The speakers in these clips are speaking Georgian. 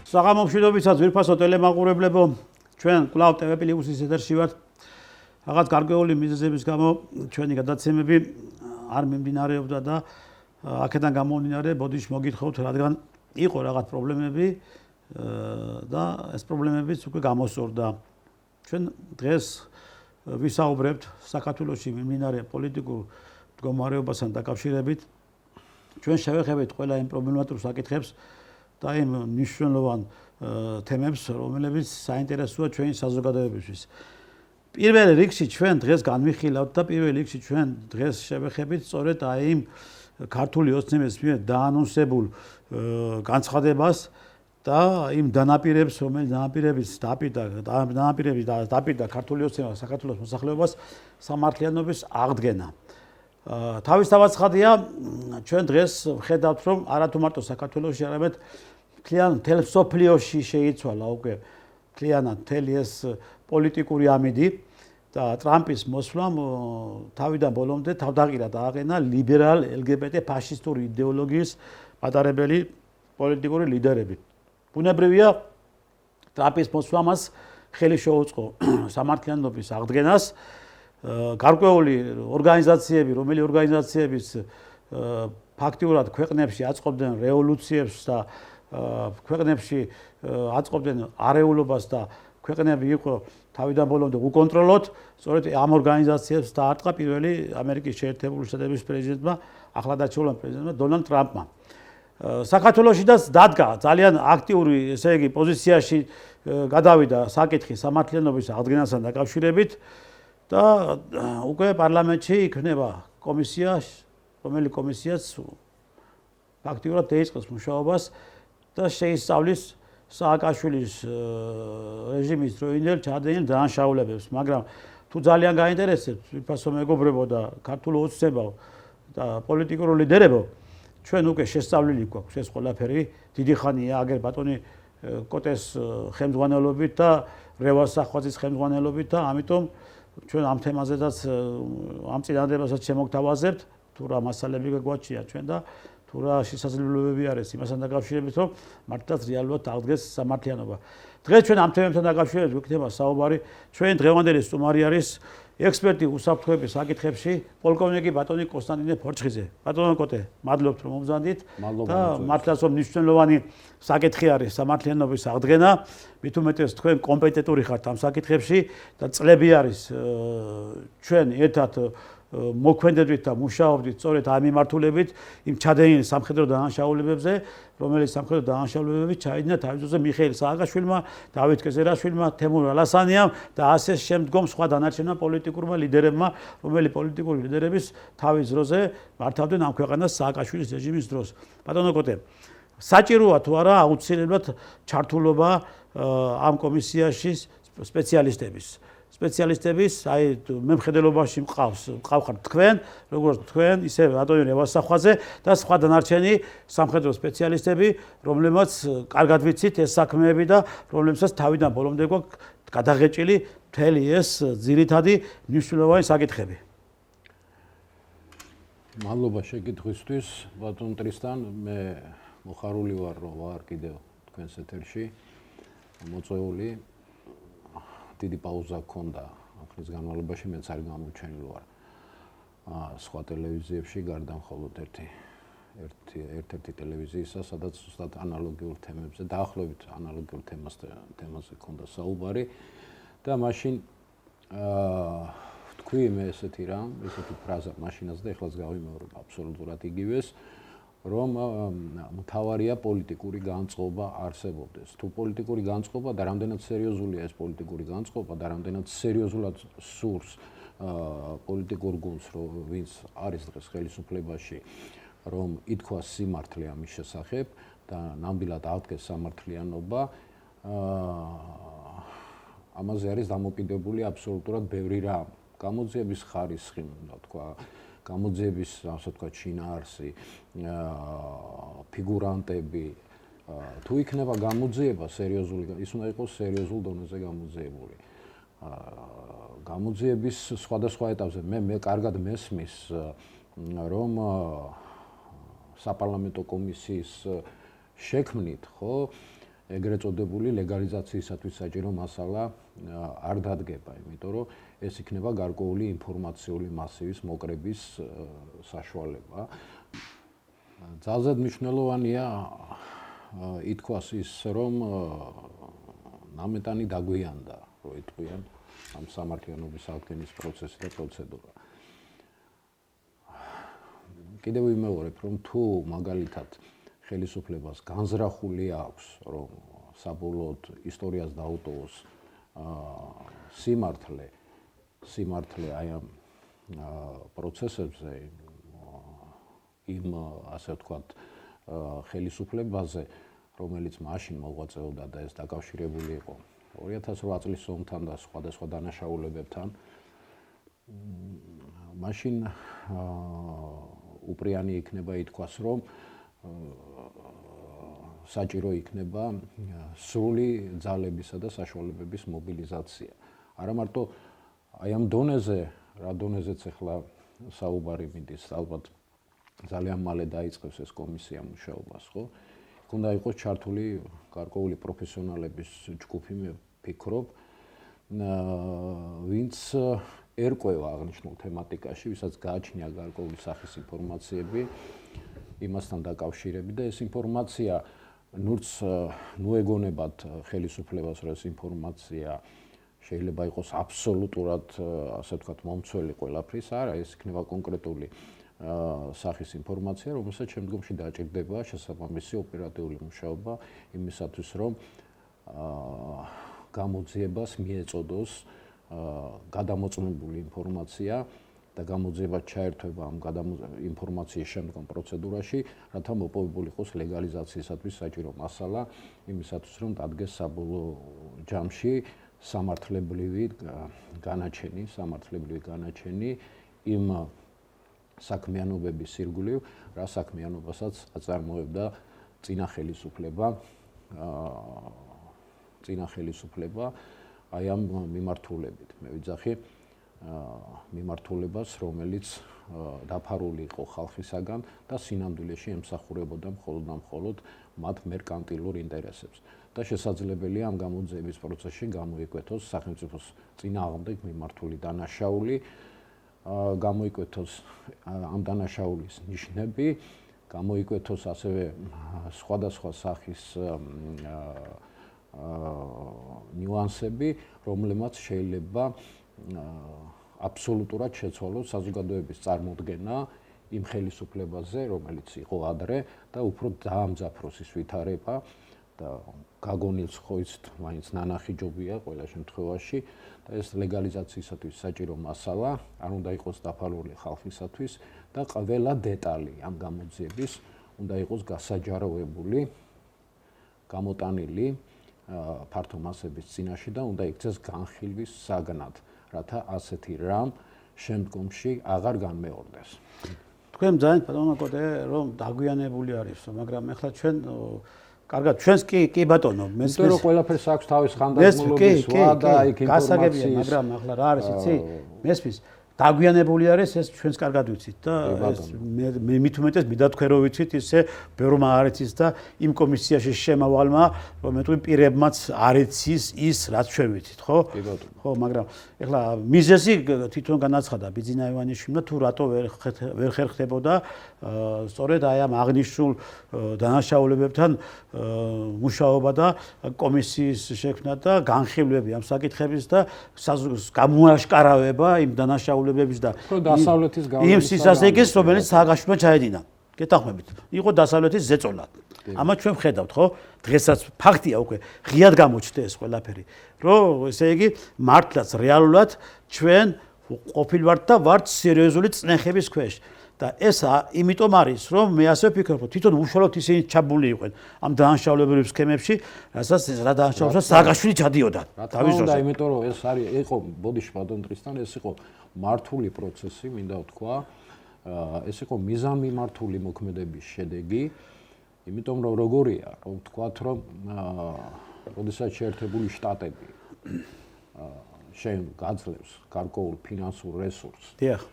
საღამომშვიდობისა ძვირფასო ტელემაყურებლებო, ჩვენ კვლავ TV+-ის ეთერში ვართ. რაღაც გარკვეული მიზეზების გამო ჩვენი გადაცემები არ მიმდინარეობდა და აქედან გამომდინარე ბოდიში მოგითხოვთ, რადგან იყო რაღაც პრობლემები და ეს პრობლემებიც უკვე გამოსწორდა. ჩვენ დღეს ვისაუბრებთ საქართველოში მიმდინარე პოლიტიკურ მდგომარეობასთან დაკავშირებით. ჩვენ შევეხებთ ყველა იმ პრობლემატურ საკითხებს და იმ მნიშვნელოვან თემებს, რომლებიც საინტერესოა ჩვენი საზოგადოებისთვის. პირველ რიგში ჩვენ დღეს განვიხილავთ და პირველ რიგში ჩვენ დღეს შევეხებით სწორედ იმ ქართული ოცნების მიერ დაანონსებულ განცხადებას და იმ დანაპირებს, რომელიც დაპირდა ქართული ოცნება საქართველოს მოსახლეობას სამართლიანობის აღდგენა. თავისთავად ცხადია, ჩვენ დღეს ვხედავთ, რომ არათუ მარტო საქართველოში, არამედ მთელ მსოფლიოში შეიცვალა უკვე მთლიანად მთელი ეს პოლიტიკური ამიდი და ტრამპის მოსვლამ თავიდან ბოლომდე თავდაყირა დააყენა ლიბერალ LGBT ფაშისტური იდეოლოგიის მატარებელი პოლიტიკური ლიდერები. ბუნებრივია, ტრამპის მოსვლამას ხელი შეუწყო სამართლიანობის აღდგენას. გარკვეული ორგანიზაციები, რომელი ორგანიზაციებიც ფაქტიურად ქვეყნებში აწყობდნენ რევოლუციებს და ქვეყნებში აწყობდნენ არეულობას და ქვეყნები იყო თავიდან ბოლომდე უკონტროლოდ, სწორედ ამ ორგანიზაციებს დაარტყა პირველი ამერიკის შეერთებული შტატების პრეზიდენტმა, ახლად არჩეულ პრეზიდენტმა დონალდ ტრამპმა. საქართველოშიც დადგა ძალიან აქტიური, ესე იგი, პოზიციაში გადავიდა საკითხი სამართლიანობის აღდგენასთან დაკავშირებით და უკვე პარლამენტში იქნება კომისია, რომელიც კომისიაც ფაქტიურად დაიწყოს მუშაობას და შეისწავლის სააკაშვილის რეჟიმის დროინდელ ჩადენილ დანაშაულებებს, მაგრამ თუ ძალიან გაინტერესებთ ვიფასო მეგობრებო და ქართულ ოცნებო და პოლიტიკურ ლიდერებო, ჩვენ უკვე შესწავლილი გვაქვს ეს ყველაფერი, დიდი ხანია აგერ ბატონი კოტეს ხელმძღვანელობით და რევაზ სახვაძის ხელმძღვანელობით და ამიტომ ჩვენ ამ თემაზედაც ამ წინადადებასაც შემოგთავაზებთ, თუ რა მასალები გვაჩია ჩვენ და თუ რა შესაძლებლობები არის იმასთან დაკავშირებით, რომ მართლაც რეალურად აღდგეს სამართლიანობა. დღეს ჩვენ ამ თემებთან დაკავშირებით გვიქნება საუბარი. ჩვენი დღევანდელი სტუმარი არის ექსპერტი უსაფრთხოების საკითხებში, პოლკოვნიკი ბატონი კონსტანტინე ფორჩხიძე. ბატონო კოტე, მადლობთ რომ მომზადით და მართლაც რომ მნიშვნელოვანი საკითხი არის სამართლიანობის აღდგენა. მით უმეტეს თქვენ კომპეტენტური ხართ ამ საკითხებში და წლები არის ჩვენ ერთად მოქმედებით და მუშაობდით სწორედ ამ მიმართულებით იმ ჩადენილ სამხედრო დანაშაულებებზე, რომელიც სამხედრო დანაშაულებები ჩაიდინა თავისუფლზე მიხეილ სააკაშვილმა, დავით კეზერაშვილმა, თემურ ალასანიამ და ასე შემდგომ სხვა დანარჩენმა პოლიტიკურმა ლიდერებმა, რომელი პოლიტიკური ლიდერების თავის დროზე მართავდნენ ამ ქვეყანას სააკაშვილის რეჟიმის დროს. ბატონო კოტე, საჭიროა თუ არა აუცილებლად ჩართულობა ამ კომისიაში სპეციალისტების, აი მემხედველობაში მყავხართ თქვენ, როგორც თქვენ, ისე ბატონი რევაზ სახვაძე და სხვა დანარჩენი სამხედრო სპეციალისტები, რომლებმაც კარგად ვიცით ეს საქმეები და რომლებსაც თავიდან ბოლომდე გვაქვს გადაღეჭილი მთელი ეს ძირითადი მნიშვნელოვანი საკითხები. მადლობა შეკითხვისთვის, ბატონ ტრისტან, მე მოხარული ვარ, რომ ვარ კიდევ თქვენს ეთერში მოწვეული. დიდი პაუზა ჰქონდა ახლის განმავლობაში, მეც არ გამოჩენილი ვარ სხვა ტელევიზიებში, გარდა მხოლოდ ერთ-ერთი ტელევიზიისა, სადაც ზუსტად ანალოგიურ თემებზე, დაახლოებით ანალოგიურ თემაზე ჰქონდა საუბარი და მაშინ თქვი მე ესეთი ფრაზა მაშინაც და ეხლაც გავიმეორებ აბსოლუტურად იგივეს, რომ მთავარია პოლიტიკური განწყობა არსებობდეს. თუ პოლიტიკური განწყობა და რამდენად სერიოზულია ეს პოლიტიკური განწყობა და რამდენად სერიოზულად სურს პოლიტიკურ გუნდს, ვინც არის დღეს ხელისუფლებაში, რომ ითქვას სიმართლე ამის შესახებ და ნამდვილად აღდგეს სამართლიანობა, ამაზე არის დამოკიდებული აბსოლუტურად ბევრი რამ. გამოძიების ხარისხი, უნდა თქვა, გამოძიების, ასე ვთქვათ, შინაარსი, ფიგურანტები, თუ იქნება გამოძიება სერიოზული, ის უნდა იყოს სერიოზულ დონეზე გამოძიებული. გამოძიების სხვადასხვა ეტაპზე მე კარგად მესმის, რომ საპარლამენტო კომისიის შექმნით, ხო, ეგრეთ წოდებული ლეგალიზაციისათვის საჭირო მასალა არ დადგება, იმიტომ რომ ეს იქნება გარკვეული ინფორმაციული მასივის მოკრების საშუალება. ძალზედ მნიშვნელოვანია ითქვას ის, რომ ნამეტანი დაგვიანდა, რო იტყვიან ამ სამართლიანობის აღდგენის პროცესი და პროცედურა. კიდევ ვიმეორებ, რომ თუ მაგალითად ხელისუფლებას განზრახული აქვს, რომ საბოლოოდ ისტორიას დაუტოვოს სიმართლე აი ამ პროცესებზე, იმ ასე ვთქვათ ხელისუფლებაზე, რომელიც მაშინ მოღვაწეობდა და ეს დაკავშირებული იყო 2008 წლის ომთან და სხვადასხვა დანაშაულებებთან, მაშინ უპრიანი იქნება ითქვას, რომ საჭირო იქნება სრული ძალებისა და საშუალებების მობილიზაცია. არა მარტო აი ამ დონეზე, რა დონეზეც ახლა საუბარი მიდის, ალბათ ძალიან მალე დაიწყებს ეს კომისია მუშაობას, ხო? უნდა იყოს ჩართული გარკვეული პროფესიონალების ჯგუფი, მე ვფიქრობ, ვინც ერკვევა აღნიშნულ თემატიკაში, ვისაც გააჩნია გარკვეული სახის ინფორმაციები იმასთან დაკავშირებით და ეს ინფორმაცია ნურც ნუეგონებად ხელისუფლებას, რომ ეს ინფორმაცია შეიძლება იყოს აბსოლუტურად, ასე ვთქვათ, მომცველი ყველაფრის, არა, ეს იქნება კონკრეტული სახის ინფორმაცია, რომელსაც შემდგომში დაჭირდება შესაბამისი ოპერატიული მუშაობა იმისათვის, რომ გამოძიებას მიეწოდოს გადამოწმებული ინფორმაცია და გამოძიება ჩაერთვება ამ ინფორმაციის შემდგომ პროცედურაში, რათა მოპოვებული იყოს ლეგალიზაციისათვის საჭირო მასალა იმისათვის, რომ დადგეს საბოლოო ჯამში სამართლებრივი განაჩენი იმ საქმიანობების ირგვლივ, რა საქმიანობასაც აწარმოებდა წინა ხელისუფლება აი ამ მიმართულებით. მე ვიძახი მიმართულებას, რომელიც დაფარული იყო ხალხისაგან და სინამდვილეში ემსახურებოდა მხოლოდ მათ მერკანტილურ ინტერესებს. და შესაძლებელია ამ გამოძიების პროცესში გამოიკვეთოს სახელმწიფოს წინააღმდეგ მიმართული დანაშაული, გამოიკვეთოს ამ დანაშაულის ნიშნები, გამოიკვეთოს ასევე სხვადასხვა სახის ნიუანსები, რომლებმაც შეიძლება აბსოლუტურად შეცვალოს საზოგადოების წარმოდგენა იმ ხელისუფლებაზე, რომელიც იყო ადრე და უფრო დაამძაფროს ის ვითარება და გაგონილს ხო იცით, მაინც ნანახი ჯობია ყველა შემთხვევაში და ეს ლეგალიზაციისათვის საჭირო მასალა არ უნდა იყოს დაფარული ხალხისათვის და ყველა დეტალი ამ გამოძიების უნდა იყოს გასაჯაროებული, გამოტანილი ფართო მასების წინაშე და უნდა იქცეს განხილვის საგნად, რათა ასეთი რამ შემდგომში აღარ განმეორდეს. თქვენ ძალიან ბატონო კოდე რომ დაგვიანებული არის, მაგრამ ეხლა ჩვენ კარგად ჩვენს კი ბატონო მესმის იმიტომ რომ ყველაფერს აქვს თავის ხანდაზმულობის ვადა იქ ინფორმაციის მაგრამ ახლა რა არის იცი მესმის დაგვიანებული არის ეს ჩვენს კარგად ვიცით და ეს მე მით უმეტეს მიდა თქვენ რო ვიცით ისე ბევრმა არ იცის და იმ კომისიაში შემავალმა რომ მეტყვი პირებმაც არ იცის ის რაც ჩვენ ვიცით ხო ხო მაგრამ ეხლა მიზეზი თვითონ განაცხადა ბიძინა ივანიშვილმა თუ რატო ვერ ხერხდებოდა სწორედ აი ამ აღნიშნულ დანაშაულებებთან მუშაობა და კომისიის შექმნა და განხილვები ამ საკითხების და გამოაშკარავება იმ დანაშაულებების და იმ სისასტიკის რომელიც სააგაშვილმა ჩაედინა. გეთანხმებით. იყო დასავლეთის ზეწოლა. ამას ჩვენ ვხედავთ, ხო? დღესაც ფაქტია უკვე ღიად გამოჩნდა ეს ყველაფერი. რომ ესე იგი მართლაც რეალურად ჩვენ ყოფილვართ და ვართ სერიოზული წნეხების ქვეშ. და ეს იმიტომ არის, რომ მე ასე ვფიქრობ, რომ თვითონ უშუალოდ ისინი ჩაბული იყვნენ ამ დანაშაულებრივ სქემებში, რასაც რა დანაშაულებსაც სააგაშვილი ჩადიოდა. თავის დროზე. იმიტომ რომ ეს არის იყო ბოდიში ბატონ ტრისთან, ეს იყო მართული პროცესი, მინდა ვთქვა. ეს იყო მიზანმიმართული მოქმედების შედეგი, იმიტომ რომ როგორია, რომ ვთქვათ, რომ როდესაც შეერთებული შტატები გაძლევს გარკვეულ ფინანსურ რესურსს. დიახ.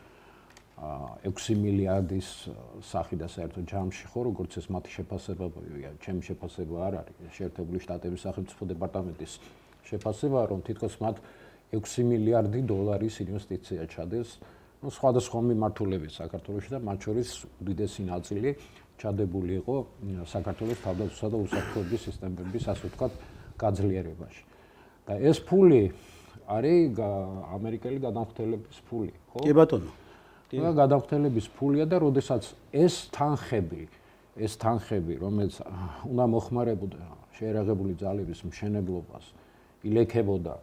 6 მილიარდის სახი და საერთო ჯამში ხო, როგორც ეს მათი შეფასებაა, ჩემი შეფასება არ არის, შეერთებული შტატების სახელმწიფო დეპარტამენტის შეფასება, რომ თითქოს მათ 6 მილიარდი დოლარის ინვესტიცია ჩადეს, ну, სხვადასხვა მიმართულებით საქართველოში და მათ შორის უდიდესი ნაწილი ჩადებული იყო საქართველოს თავდაცვისა და უსაფრთხოების სისტემების, ასე ვთქვათ, გაძლიერებაში. და ეს ფული არის ამერიკელი გადამხდელების ფული, ხო? კი ბატონო. და გადამხდელების ფულია და როდესაც ეს თანხები, რომელიც უნდა მოხმარებოდა შეერაღებული ძალების მშენებლობას, ილექებოდა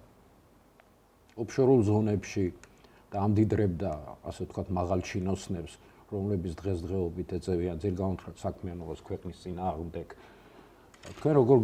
ოფშორულ ზონებში და ამდიდრებდა, ასე ვთქვათ, მაღალ ჩინოსნებს, რომლებიც დღესდღეობით ეწევიან ძირგაუნთრად საქმიანობას ქვეყნის წინააღმდეგ. თქვენ როგორ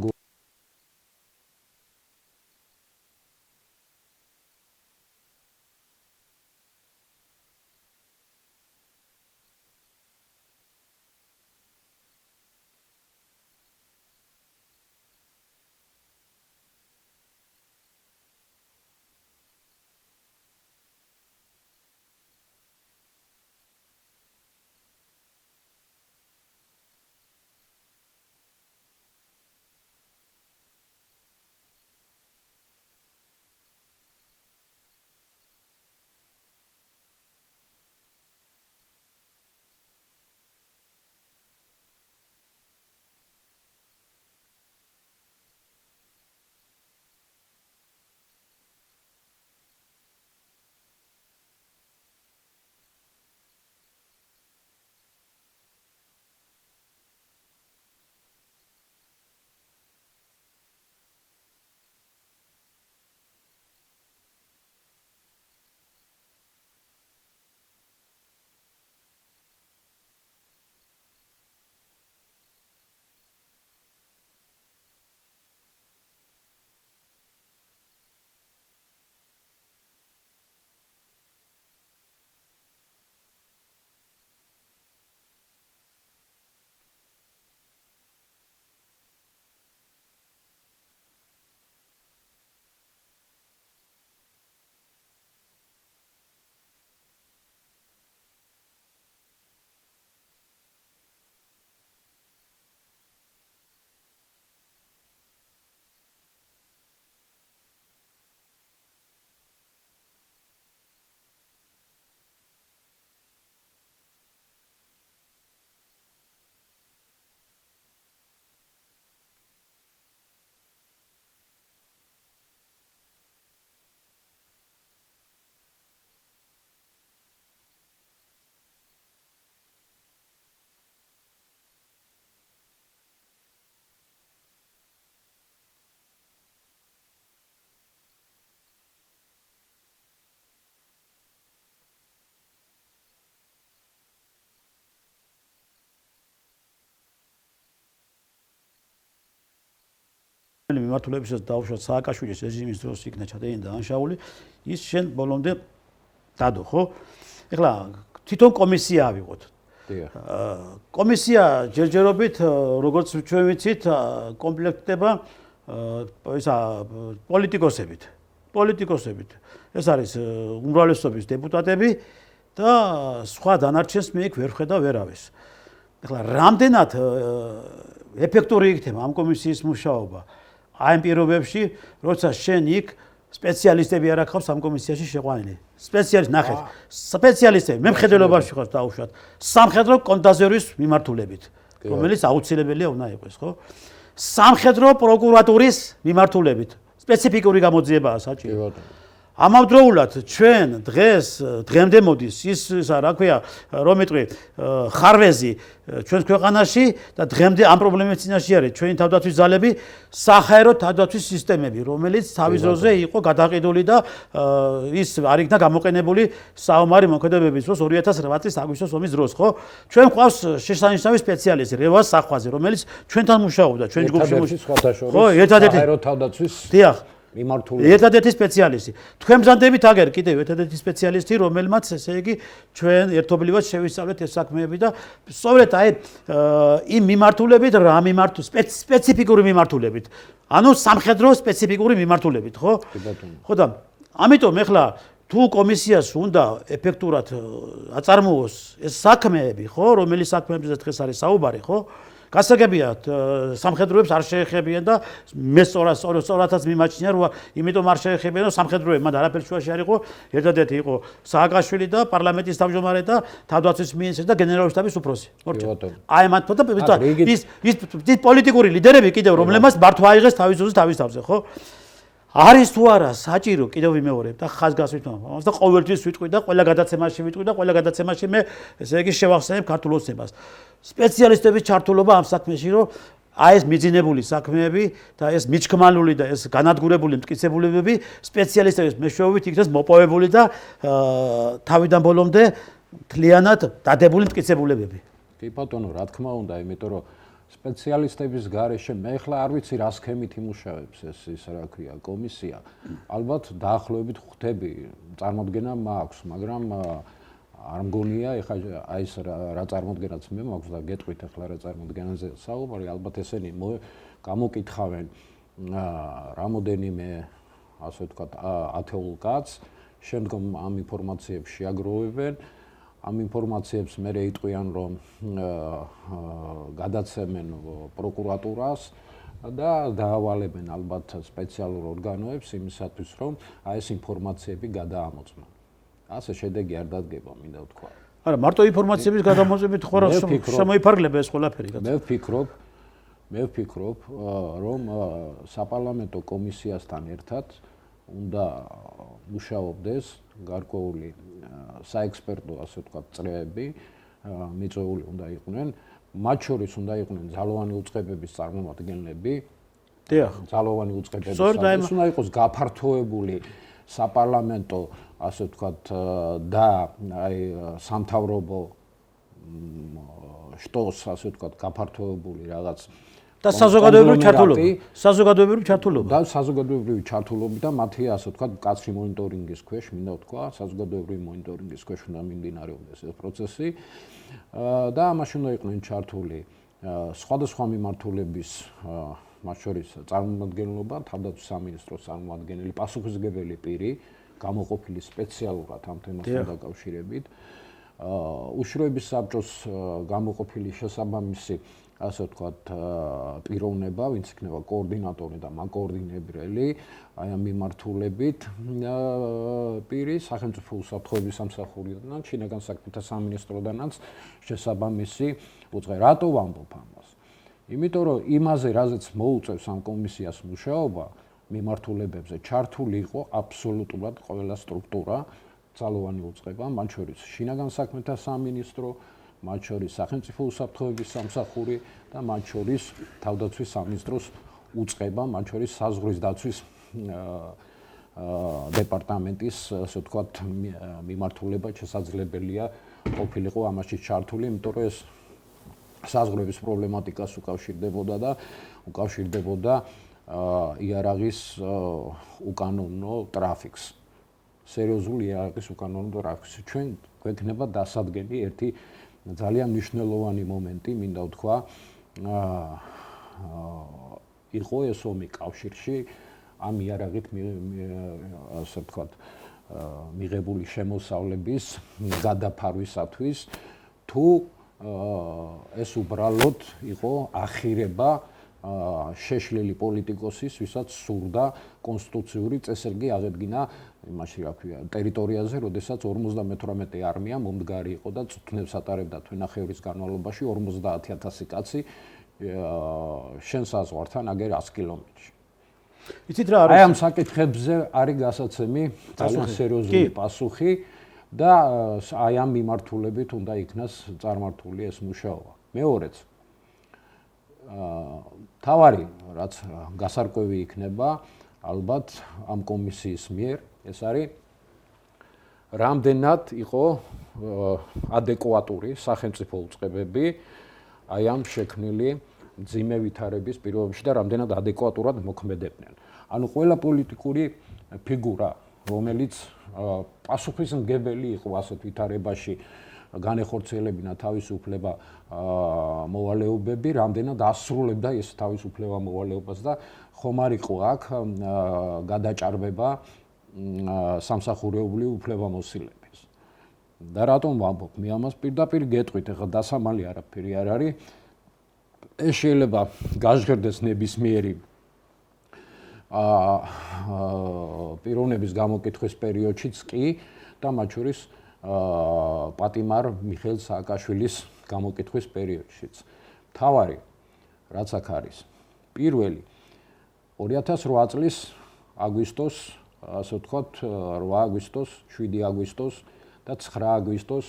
მიმართულებისას დავუშვათ სააკაშვილის რეჟიმის დროს იქნა ჩადენილი და ანშაული, ის შენ ბოლომდე დადო, ხო? ეხლა თვითონ კომისია ავიღოთ. კომისია ჯერჯერობით, როგორც ჩვენ ვიცით, კომპლექტდება ისა პოლიტიკოსებით. ეს არის უმრავლესობის დეპუტატები და სხვა დანარჩენს მე იქ ვერ ხედავ ვერავის. ეხლა რამდენად ეფექტური იქნება ამ კომისიის მუშაობა? აი ამ პირობებში, როცა შენ იქ სპეციალისტები არ აქვს ამ კომისიაში შეყვანილი. სპეციალისტები მემხედველობაში ხარ დაუშვათ სამხედრო კონდაზერვის მიმართულებით, რომელიც აუცილებელია უნდა იყოს, ხო? სამხედრო პროკურატურის მიმართულებით. სპეციფიკური გამოძიებაა საჭირო. ამავდროულად ჩვენ დღემდე მოდის ის რა ქვია, რომ იტყვი ხარვეზი ჩვენს ქვეყანაში და დღემდე ამ პრობლემის წინაშე არის ჩვენი თავდაცვის ძალები, საჰაერო თავდაცვის სისტემები, რომელიც თავის დროზე იყო გადაყიდული და ის არ იქნა გამოყენებული საომარი მოქმედებების დროს 2008 წლის აგვისტოს ომის დროს, ხო? ჩვენ გვყავს შესანიშნავი სპეციალისტი რევაზ სახვაძე, რომელიც ჩვენთან მუშაობდა, ჩვენ ჯგუფში მუშაობდა. ხო, ერთადერთი საჰაერო თავდაცვის დიახ მიმართული ერთადერთი სპეციალისტი. თქვენ ბრძანდებით აგერ კიდევ ერთადერთი სპეციალისტი, რომელმაც ესე იგი ჩვენ ერთობლივად შევისწავლეთ ეს საქმეები და სწორედ აი იმ მიმართულებით რა სპეციფიკური მიმართულებით. ანუ სამხედრო სპეციფიკური მიმართულებით, ხო? ხო და ამიტომ ეხლა თუ კომისიას უნდა ეფექტურად აწარმოოს ეს საქმეები, ხო, რომელიც საქმეებზე დღეს არის საუბარი, ხო? გასაგებიათ, სამხედროებს არ შეეხებიან და მე სწორადაც მიმაჩნია, რომ იმიტომ არ შეეხებიან, რომ სამხედროები მან არაფერ შუაში არ იყო, ერთადერთი იყო სააკაშვილი და პარლამენტის თავმჯდომარე და თავდაცვის მინისტრი და გენერალური შტაბის უფროსი. აი მათ ის პოლიტიკური ლიდერები კიდევ რომლებმაც მართვა აიღეს თავის ძუძს თავის თავზე, ხო? არის თუ არა საჭირო კიდევ ვიმეორებ და ხაზგასვით მომავს და ყოველთვის ვიტყვი და ყველა გადაცემაში ვიტყვი და ყველა გადაცემაში მე ესე იგი შევახსენებ ქართულ ოცნებას. სპეციალისტების ჩართულობა ამ საქმეში, რომ აი ეს მიძინებული საქმეები და ეს მიჩქმალული და ეს განადგურებული მტკიცებულებები სპეციალისტების მეშვეობით იქნეს მოპოვებული და თავიდან ბოლომდე მთლიანად დადებული მტკიცებულებები. კი ბატონო, რა თქმა უნდა, იმიტომ რომ სპეციალისტების გარეშე მე ახლა არ ვიცი რა სქემით იმუშავებს ეს რა ქვია კომისია. ალბათ დაახლოებით ხვდები, წარმოდგენა მაქვს, მაგრამ არ მგონია ეხლა აი ეს რა წარმოდგენაც მე მაქვს და გეტყვით ახლა რა წარმოდგენაზე საუბარი, ალბათ ესენი გამოკითხავენ რამოდენიმე ასე ვთქვათ ათეულ კაცს, შემდგომ ამ ინფორმაციებს შეაგროვებენ. ამ ინფორმაციებს მე იტყვიან, რომ გადაცემენ პროკურატურას და დაავალებენ ალბათ სპეციალურ ორგანოებს იმისათვის, რომ აი ეს ინფორმაციები გადაამოწმონ. ასე შედეგი არ დადგება, მინდა ვთქვა. არა, მარტო ინფორმაციების გადამოწმებით ხო რა შემოიფარგლება ეს ყველაფერი. მე ვფიქრობ, რომ საპარლამენტო კომისიასთან ერთად უნდა მუშაობდეს გარკვეული საექსპერტო, ასე ვთქვათ, წრეები, მიწვეული უნდა იყვნენ, მათ შორის უნდა იყვნენ ძალოვანი უწყებების წარმომადგენლები. დიახ. ძალოვანი უწყებების ეს უნდა იყოს გაფართოებული საპარლამენტო, ასე ვთქვათ, და აი სამთავრობო შტოს, ასე ვთქვათ, გაფართოებული რაღაც და საზოგადოებრივი ჩართულობა. და საზოგადოებრივი ჩართულობა და მათი ასე ვთქვათ, მკაცრი მონიტორინგის ქვეშ, მინდა ვთქვა, საზოგადოებრივი მონიტორინგის ქვეშ უნდა მიმდინარეობდეს ეს პროცესი. და ამაში უნდა იყვნენ ჩართული სხვადასხვა მიმართულების, მათ შორის წარმომადგენლობა, თავდაცვის სამინისტროს წარმომადგენელი, პასუხისმგებელი პირი, გამოყოფილი სპეციალურად ამ თემასთან დაკავშირებით. უშროების საბჭოს გამოყოფილი შესაბამისი ასე ვთქვათ, პიროვნება, ვინც იქნება კოორდინატორი და მაკოორდინებელი, აი ამ მიმართულებით პირი სახელმწიფო უსაფრთხოების სამსახურიდანაც, შინაგან საქმეთა სამინისტროდანაც შესაბამისი უწყე. რატო ვამბობ ამას? იმიტომ რომ იმაზე, რაზეც მოუწევს ამ კომისიას მუშაობა, მიმართულებებზე ჩართული იყო აბსოლუტურად ყველა სტრუქტურა, ძალოვანი უწყება, მათ შორის შინაგან საქმეთა სამინისტრო, მათ შორის სახელმწიფო უსაფრთხოების სამსახური და მათ შორის თავდაცვის სამინისტროს უწყება, მათ შორის საზღვრის დაცვის დეპარტამენტის, ასე ვთქვათ, მიმართულება შესაძლებელია ყოფილიყო ამაში ჩართული, იმიტომ რომ ეს საზღვრების პრობლემატიკას უკავშირდებოდა და უკავშირდებოდა იარაღის უკანონო ტრაფიკს. სერიოზული იარაღის უკანონო ტრაფიკს. ჩვენ გვექნება დასადგენი ერთი ძალიან მნიშვნელოვანი მომენტი, მინდა ვთქვა, იყო ეს ომი კავშირში ამ იარაღით ასე ვთქვათ, მიღებული შემოსავლების გადაფარვისათვის, თუ ეს უბრალოდ იყო ახირება შეშლილი პოლიტიკოსის, ვისაც სურდა კონსტიტუციური წესრიგი აღედგინა იმაში, რა ქვია, ტერიტორიაზე, როდესაც 58 არმია მომდგარი იყო და წვნებს ატარებდა თვენახევრის განმავლობაში 50000 კაცი შენ საზღვართან აგერ 100 კილომეტრში. იცით რა არის? აი ამ საკითხებზე არის გასაცემი ძალიან სერიოზული პასუხი და აი ამ მიმართულებით უნდა იქნას წარმართული ეს მუშაობა. მეორეც თავარი, რაც გასარკვევი იქნება, ალბათ ამ კომისიის მიერ, ეს არის რამდენად იყო ადეკვატური სახელმწიფო უწყებები აი ამ შექმნილი მძიმე ვითარების პირობებში და რამდენად ადეკვატურად მოქმედებდნენ. ანუ ყველა პოლიტიკური ფიგურა, რომელიც პასუხისმგებელი იყო ასეთ ვითარებაში, განეხორციელებინა თავისუფლება მოვალეობები, რამდენად ასრულებდა ეს თავისუფლება მოვალეობას და ხომ არ იყო აქ გადაჭარბება სამსახურეობრივი უფლებამოსილების. და რატომ ვამბობ? მე ამას პირდაპირ გეტყვით, ეხლა დასამალი არაფერი არ არის. ეს შეიძლება გაჟღერდეს ნებისმიერი პიროვნების გამოკითხვის პერიოდშიც კი და მათ შორის პატიმარ მიხეილ სააკაშვილის გამოკითხვის პერიოდშიც. თავარი რაც აქ არის. პირველი 2008 წლის აგვისტოს, ასე ვთქვათ, 8 აგვისტოს, 7 აგვისტოს და 9 აგვისტოს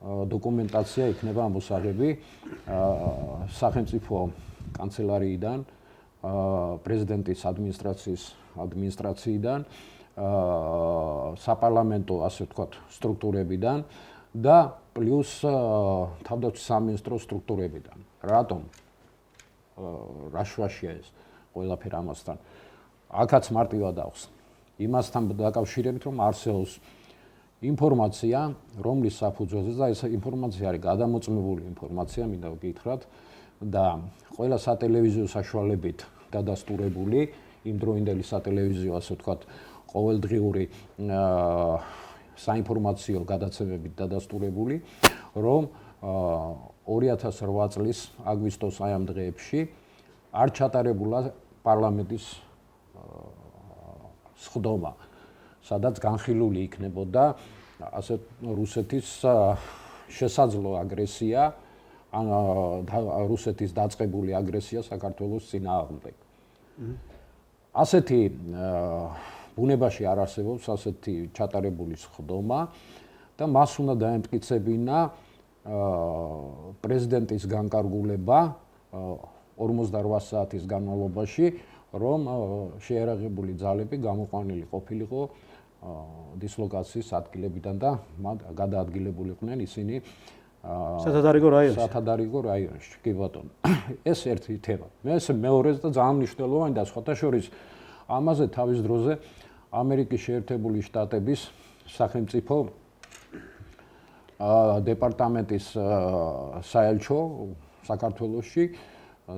დოკუმენტაცია იქნება ამოსაღები სახელმწიფო კანცელარიიდან, პრეზიდენტის ადმინისტრაციიდან, საპარლამენტო, ასე ვთქვათ, სტრუქტურებიდან და პლუს თავდაცვის სამინისტროს სტრუქტურებიდან. რატომ? რა შუაშია ეს ყველაფერი ამასთან? აქაც მარტივად ახსნ. იმასთან დაკავშირებით, რომ არსებობს ინფორმაცია, რომლის საფუძველზე და ეს ინფორმაცია არის გადამოწმებული ინფორმაცია, მინდა გითხრათ და ყველა სატელევიზიო საშუალებით დადასტურებული, იმდროინდელი სატელევიზიო, ასე ვთქვათ, ყოველდღიური საინფორმაციო გადაცემებით დადასტურებული, რომ 2008 წლის აგვისტოს აი ამ დღეებში არ ჩატარებულა პარლამენტის სხდომა, სადაც განხილული იქნებოდა ასე რუსეთის შესაძლო აგრესია, რუსეთის დაწყებული აგრესია საქართველოს წინააღმდეგ. ასეთი ბუნებაში არ არსებობს ასეთი ჩატარებული სხდომა და მას უნდა დაემტკიცებინა პრეზიდენტის განკარგულება 48 საათის განმავლობაში, რომ შეიარაღებული ძალები გამოყვანილი ყოფილიყო დისლოკაციის ადგილებიდან და გადაადგილებულიყვნენ ისინი სათადარიგო რაიონში. კი ბატონო. ეს ერთი თემა. მეორეც და ძალიან მნიშვნელოვანი და სხვათა შორის ამაზე თავის დროზე ამერიკის შეერთებული შტატების სახელმწიფო დეპარტამენტის საელჩო საქართველოში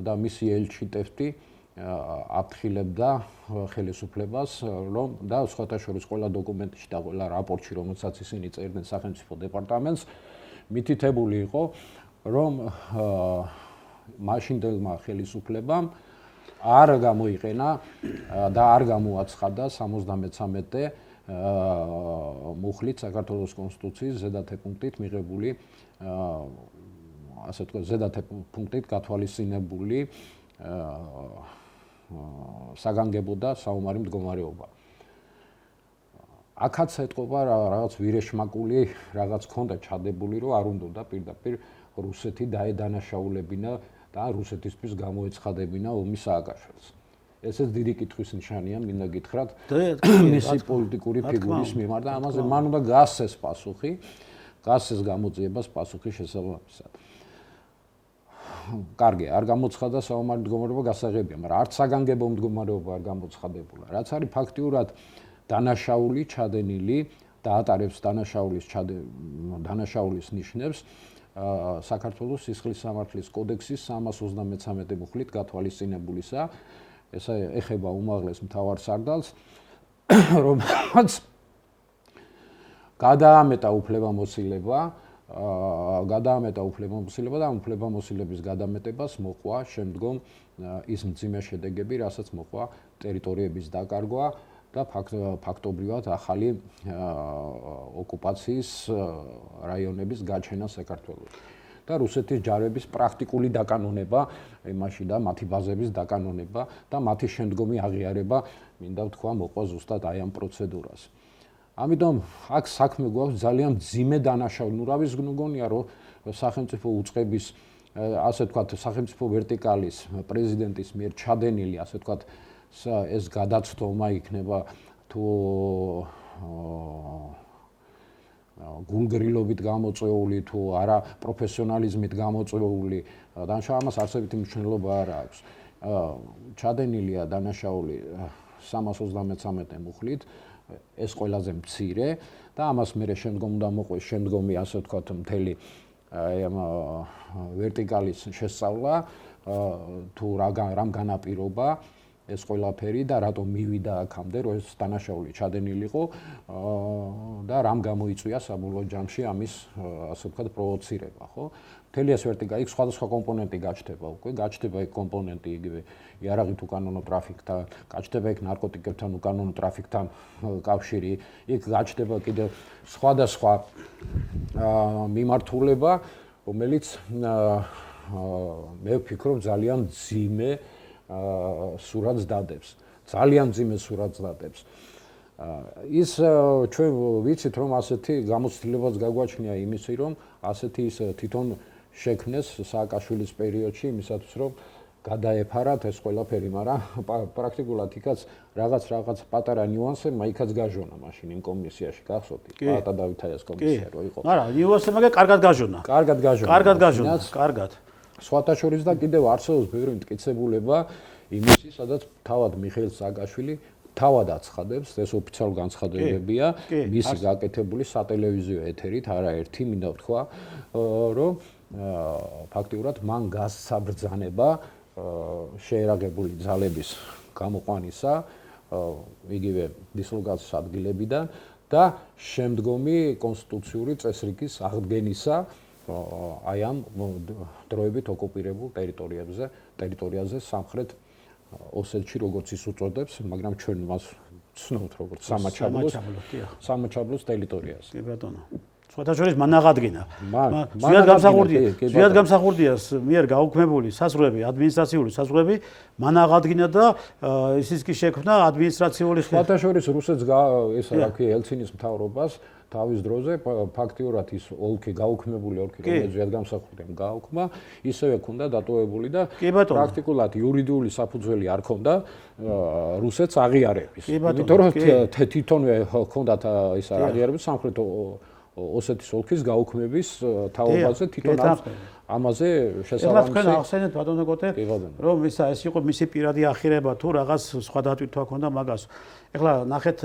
და მისი ელჩი ტეფტი აფრთხილებდა ხელისუფლებას, რომ და სხვათა შორის ყველა დოკუმენტში და ყველა რაპორტში, რომელსაც ისინი წერდნენ სახელმწიფო დეპარტამენტს, მითითებული იყო, რომ მაშინდელმა ხელისუფლებამ არ გამოიყენა და არ გამოაცხადა 73 მუხლით საქართველოს კონსტიტუციის ზედათე პუნქტით მიღებული, ასე ვთქვათ, ზედათე პუნქტით გათვალისწინებული საგანგებო და საომარი მდგომარეობა. აქაც ეთყობა რაღაც ვირეშმაკული რაღაც ქონდა ჩადებული, რომ არ უნდა პირდაპირ რუსეთი დაედანაშაულებინა და რუსეთისთვის გამოეცხადებინა ომის სააკაშვილს. ესეც დიდი კითხვის ნიშანია, მინდა გითხრათ, მისი პოლიტიკური ფიგურის მიმართ და ამაზე მან უნდა გასცეს პასუხი, გასცეს გამოძიებას პასუხი შესაბამისად. კარგი, არ გამოცხადა საომარი მდგომარეობა გასაღებია, მაგრამ არც საგანგებო მდგომარეობა არ გამოცხადებულა. რაც არის ფაქტიურად დანაშაული, ჩადენილი და ატარებს დანაშაულის ნიშნებს საქართველოს სისხლის სამართლის კოდექსის 333 მუხლით გათვალისწინებულისა. ეს ეხება უმაღლეს მთავარ სარდალს, რომელმაც გადაამეტა უფლებამოსილება და უფლებამოსილების გადამეტებას მოყვა შემდგომ ის მძიმე შედეგები, რასაც მოყვა ტერიტორიების დაკარგვა და ფაქტობრივად ახალი ოკუპაციის რაიონების გაჩენა საქართველოში. და რუსეთის ჯარების პრაქტიკული დაკანონება იმაში და მათი ბაზების დაკანონება და მათი შემდგომი აღიარება, მინდა ვთქვა, მოყვა ზუსტად აი ამ პროცედურას. ამიტომ აქ საქმე გვაქვს ძალიან მძიმე დანაშაული. ნუ რა ვის გონია, რომ სახელმწიფო უწყების, ასე ვთქვათ, სახელმწიფო ვერტიკალის პრეზიდენტის მიერ ჩადენილი, ასე ვთქვათ, ეს გადაცდომა იქნება თუ გულგრილობით გამოწვეული თუ არა პროფესიონალიზმით გამოწვეული, დანაშაული ამას არსებითი მნიშვნელობა არ აქვს. ჩადენილია დანაშაული 333 მუხლით, ეს ყველაზე მცირე და ამას მერე შემდგომ უნდა მოყვეს შემდგომი, ასე ვთქვათ, მთელი ვერტიკალის შესწავლა თუ რამ განაპირობა ეს ყველაფერი და რატომ მივიდა აქამდე, რომ ეს დანაშაული ჩადენილიყო და რამ გამოიწვია საბოლოო ჯამში ამის ასე ვთქვათ პროვოცირება, ხო? მთელი ეს ვერტიკალი, იქ სხვადასხვა კომპონენტი გაჩნდება უკვე, გაჩნდება იქ კომპონენტი იგივე იარაღით უკანონო ტრაფიკთან, გაჩნდება იქ ნარკოტიკებთან უკანონო ტრაფიკთან კავშირი, იქ გაჩნდება კიდევ სხვადასხვა მიმართულება, რომელიც მე ვფიქრობ ძალიან მძიმე სურათს დადებს. ძალიან მძიმე სურათს დადებს. ის ჩვენ ვიცით რომ ასეთი გამოცდილებაც გაგვაჩნია იმისი რომ ასეთი ის თვითონ შექმნეს სააკაშვილის პერიოდში იმისათვის რომ გადაეფარათ ეს ყველაფერი, მაგრამ პრაქტიკულად იქაც რაღაც პატარა ნიუანსებმა იქაც გაჟონა მაშინ იმ კომისიაში, გახსოვთ? პატა დავითაიას კომისია რო იყო. არა, ნიუანსებმა კარგად გაჟონა. კარგად. სხვათა შორის და კიდევ არსებობს ბევრი მტკიცებულება იმისი, სადაც თავად მიხეილ სააკაშვილი თავად აცხადებს, ეს ოფიციალური განცხადებებია, მისი გაკეთებული სატელევიზიო ეთერით, არაერთი, მინდა ვთქვა, რომ ფაქტიურად მან გასცა ბრძანება შეერაგებული ძალების გამოყვანისა, იგივე დისლოკაციის ადგილებიდან და შემდგომი კონსტიტუციური წესრიგის აღდგენისა აი ამ დროებით ოკუპირებულ ტერიტორიაზე სამხრეთ ოსეთში, როგორც ის უწოდებს, მაგრამ ჩვენ მას ვცნობთ როგორც სამაჩაბლოს ტერიტორიაზე. კი ბატონო. სხვათა შორის მან აღადგინა. ზვიად გამსახურდიას მიერ გაუქმებული საზღვრები, ადმინისტრაციული საზღვრები მან აღადგინა და ისიც კი შექმნა ადმინისტრაციული სხვათა შორის რუსეთს ეს რა ქვია ელცინის მთავრობას თავის დროზე ფაქტიურად ის გაუქმებული ოლქი, რომელიც ზვიად გამსახურდიამ გააუქმა, ისევე ქონდა დატოვებული და პრაქტიკულად იურიდიული საფუძველი არ ქონდა რუსეთს აღიარების. იმიტომ რომ თვითონვე ქონდათ ის აღიარების სამხრეთ ოსეთის ოლქის გაუქმების თაობაზე თვითონ ამაზე შესაბამისი. თქვენ ახსენეთ ბატონო კოტე, რომ ეს იყო მისი პირადი ახირება თუ რაღაც სხვა დატვირთვა ქონდა მაგას. ეხლა ნახეთ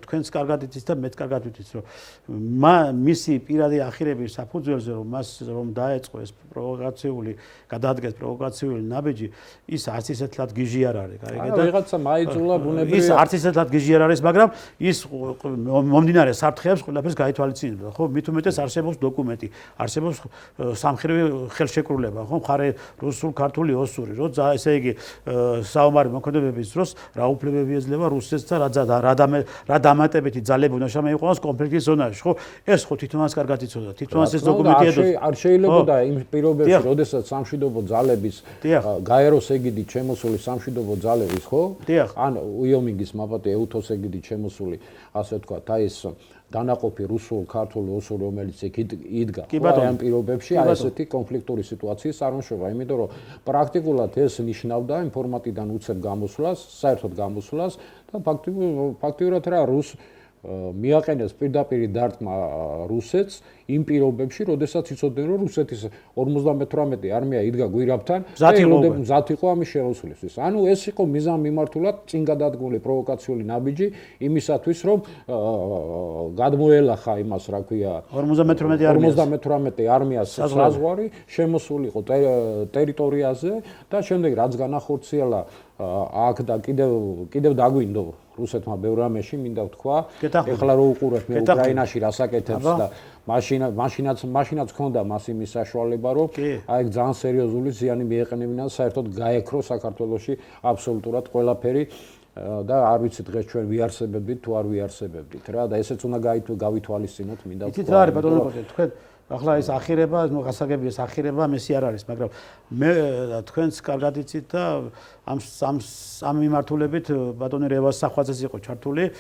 თქვენს კარგად იცით და მეც კარგად ვიცით, რომ მისი პირადი ახირების საფუძველზე რომ დაეწყო ეს პროვოკაციული, გადაადგეს პროვოკაციული ნაბიჯი, ის არც ისეთლად გიჟი არ არის, გაიგეთ? ვიღაცა მაიძულა ბუნებრივია. ის არც ისეთლად გიჟი არ არის, მაგრამ ის მომდინარე საფრთხეებს ყველაფერს გაითვალისწინებდა, ხო? მით უმეტეს არსებობს დოკუმენტი, არსებობს სამხედრო ხელშეკრულება, ხო? მხარე რუსულ, ქართული, ოსური, რომ ესე იგი საომარი მოქმედებების დროს რა უფლებები ეძლევა რუსეთს და რა დამატებითი ძალები უნდა შემოიყვანოს კონფლიქტის ზონაში, ხო? ეს ხო თვითონაც კარგად იცოდა. თვითონაც ეს დოკუმენტი ედოს. არ შეიძლებოდა იმ პირობებში, როდესაც სამშვიდობო ძალების გაეროს ეგიდით შემოსული სამშვიდობო ძალების, ხო? ან უიომინგის მაპატე ეუთოს ეგიდით შემოსული, ასე ვთქვათ, აი ეს დანაყოფი რუსულ, ქართულ, ოსურ, რომელიც იქ იდგა ამ პირობებში, აი ესეთი კონფლიქტური სიტუაციის წარმოშობა, იმიტომ რომ პრაქტიკულად ეს ნიშნავდა იმ ფორმატიდან უცებ გამოსვლას, საერთოდ გამოსვლას და ფაქტიურად რა მიაყენეს პირდაპირ დარტყმა რუსეთს იმ პირობებში, როდესაც იცოდნენ, რომ რუსეთის 58 არმია იდგა გვირაბთან და მზად იყო ამის შეუსრულისთვის. ანუ ეს იყო მიზანმიმართულად წინ გადადგმული პროვოკაციული ნაბიჯი იმისათვის, რომ გადმოელახა იმას, რა ქვია, 58 არმიას საზღვარი შემოსულიყო ტერიტორიაზე და შემდეგ რაც განახორციელა აქ და კიდევ დაგვინდო რუსეთმა ბევრ რამეში, მინდა ვთქვა, ეხლა რო უყურებ მე უკრაინაში რასაკეთებს და მაშინაც ქონდა მას იმის საშუალება, რომ აი ძალიან სერიოზული ზიანი მიეყენებინა საერთოდ გაექრო საქართველოში აბსოლუტურად ყველაფერი და არ ვიცი დღეს ჩვენ ვიარსებებდით თუ არ ვიარსებებდით რა და ესეც უნდა გავითვალისწინოთ, მინდა ვთქვა. იცით რა არის ბატონო კოტე, თქვენ ახლა ეს ახირება, გასაგებია ეს ახირება მესი არ არის, მაგრამ მე თქვენს კარგად იცით და ამ მიმართულებით ბატონი რევას სახვაძეს იყო ჩართული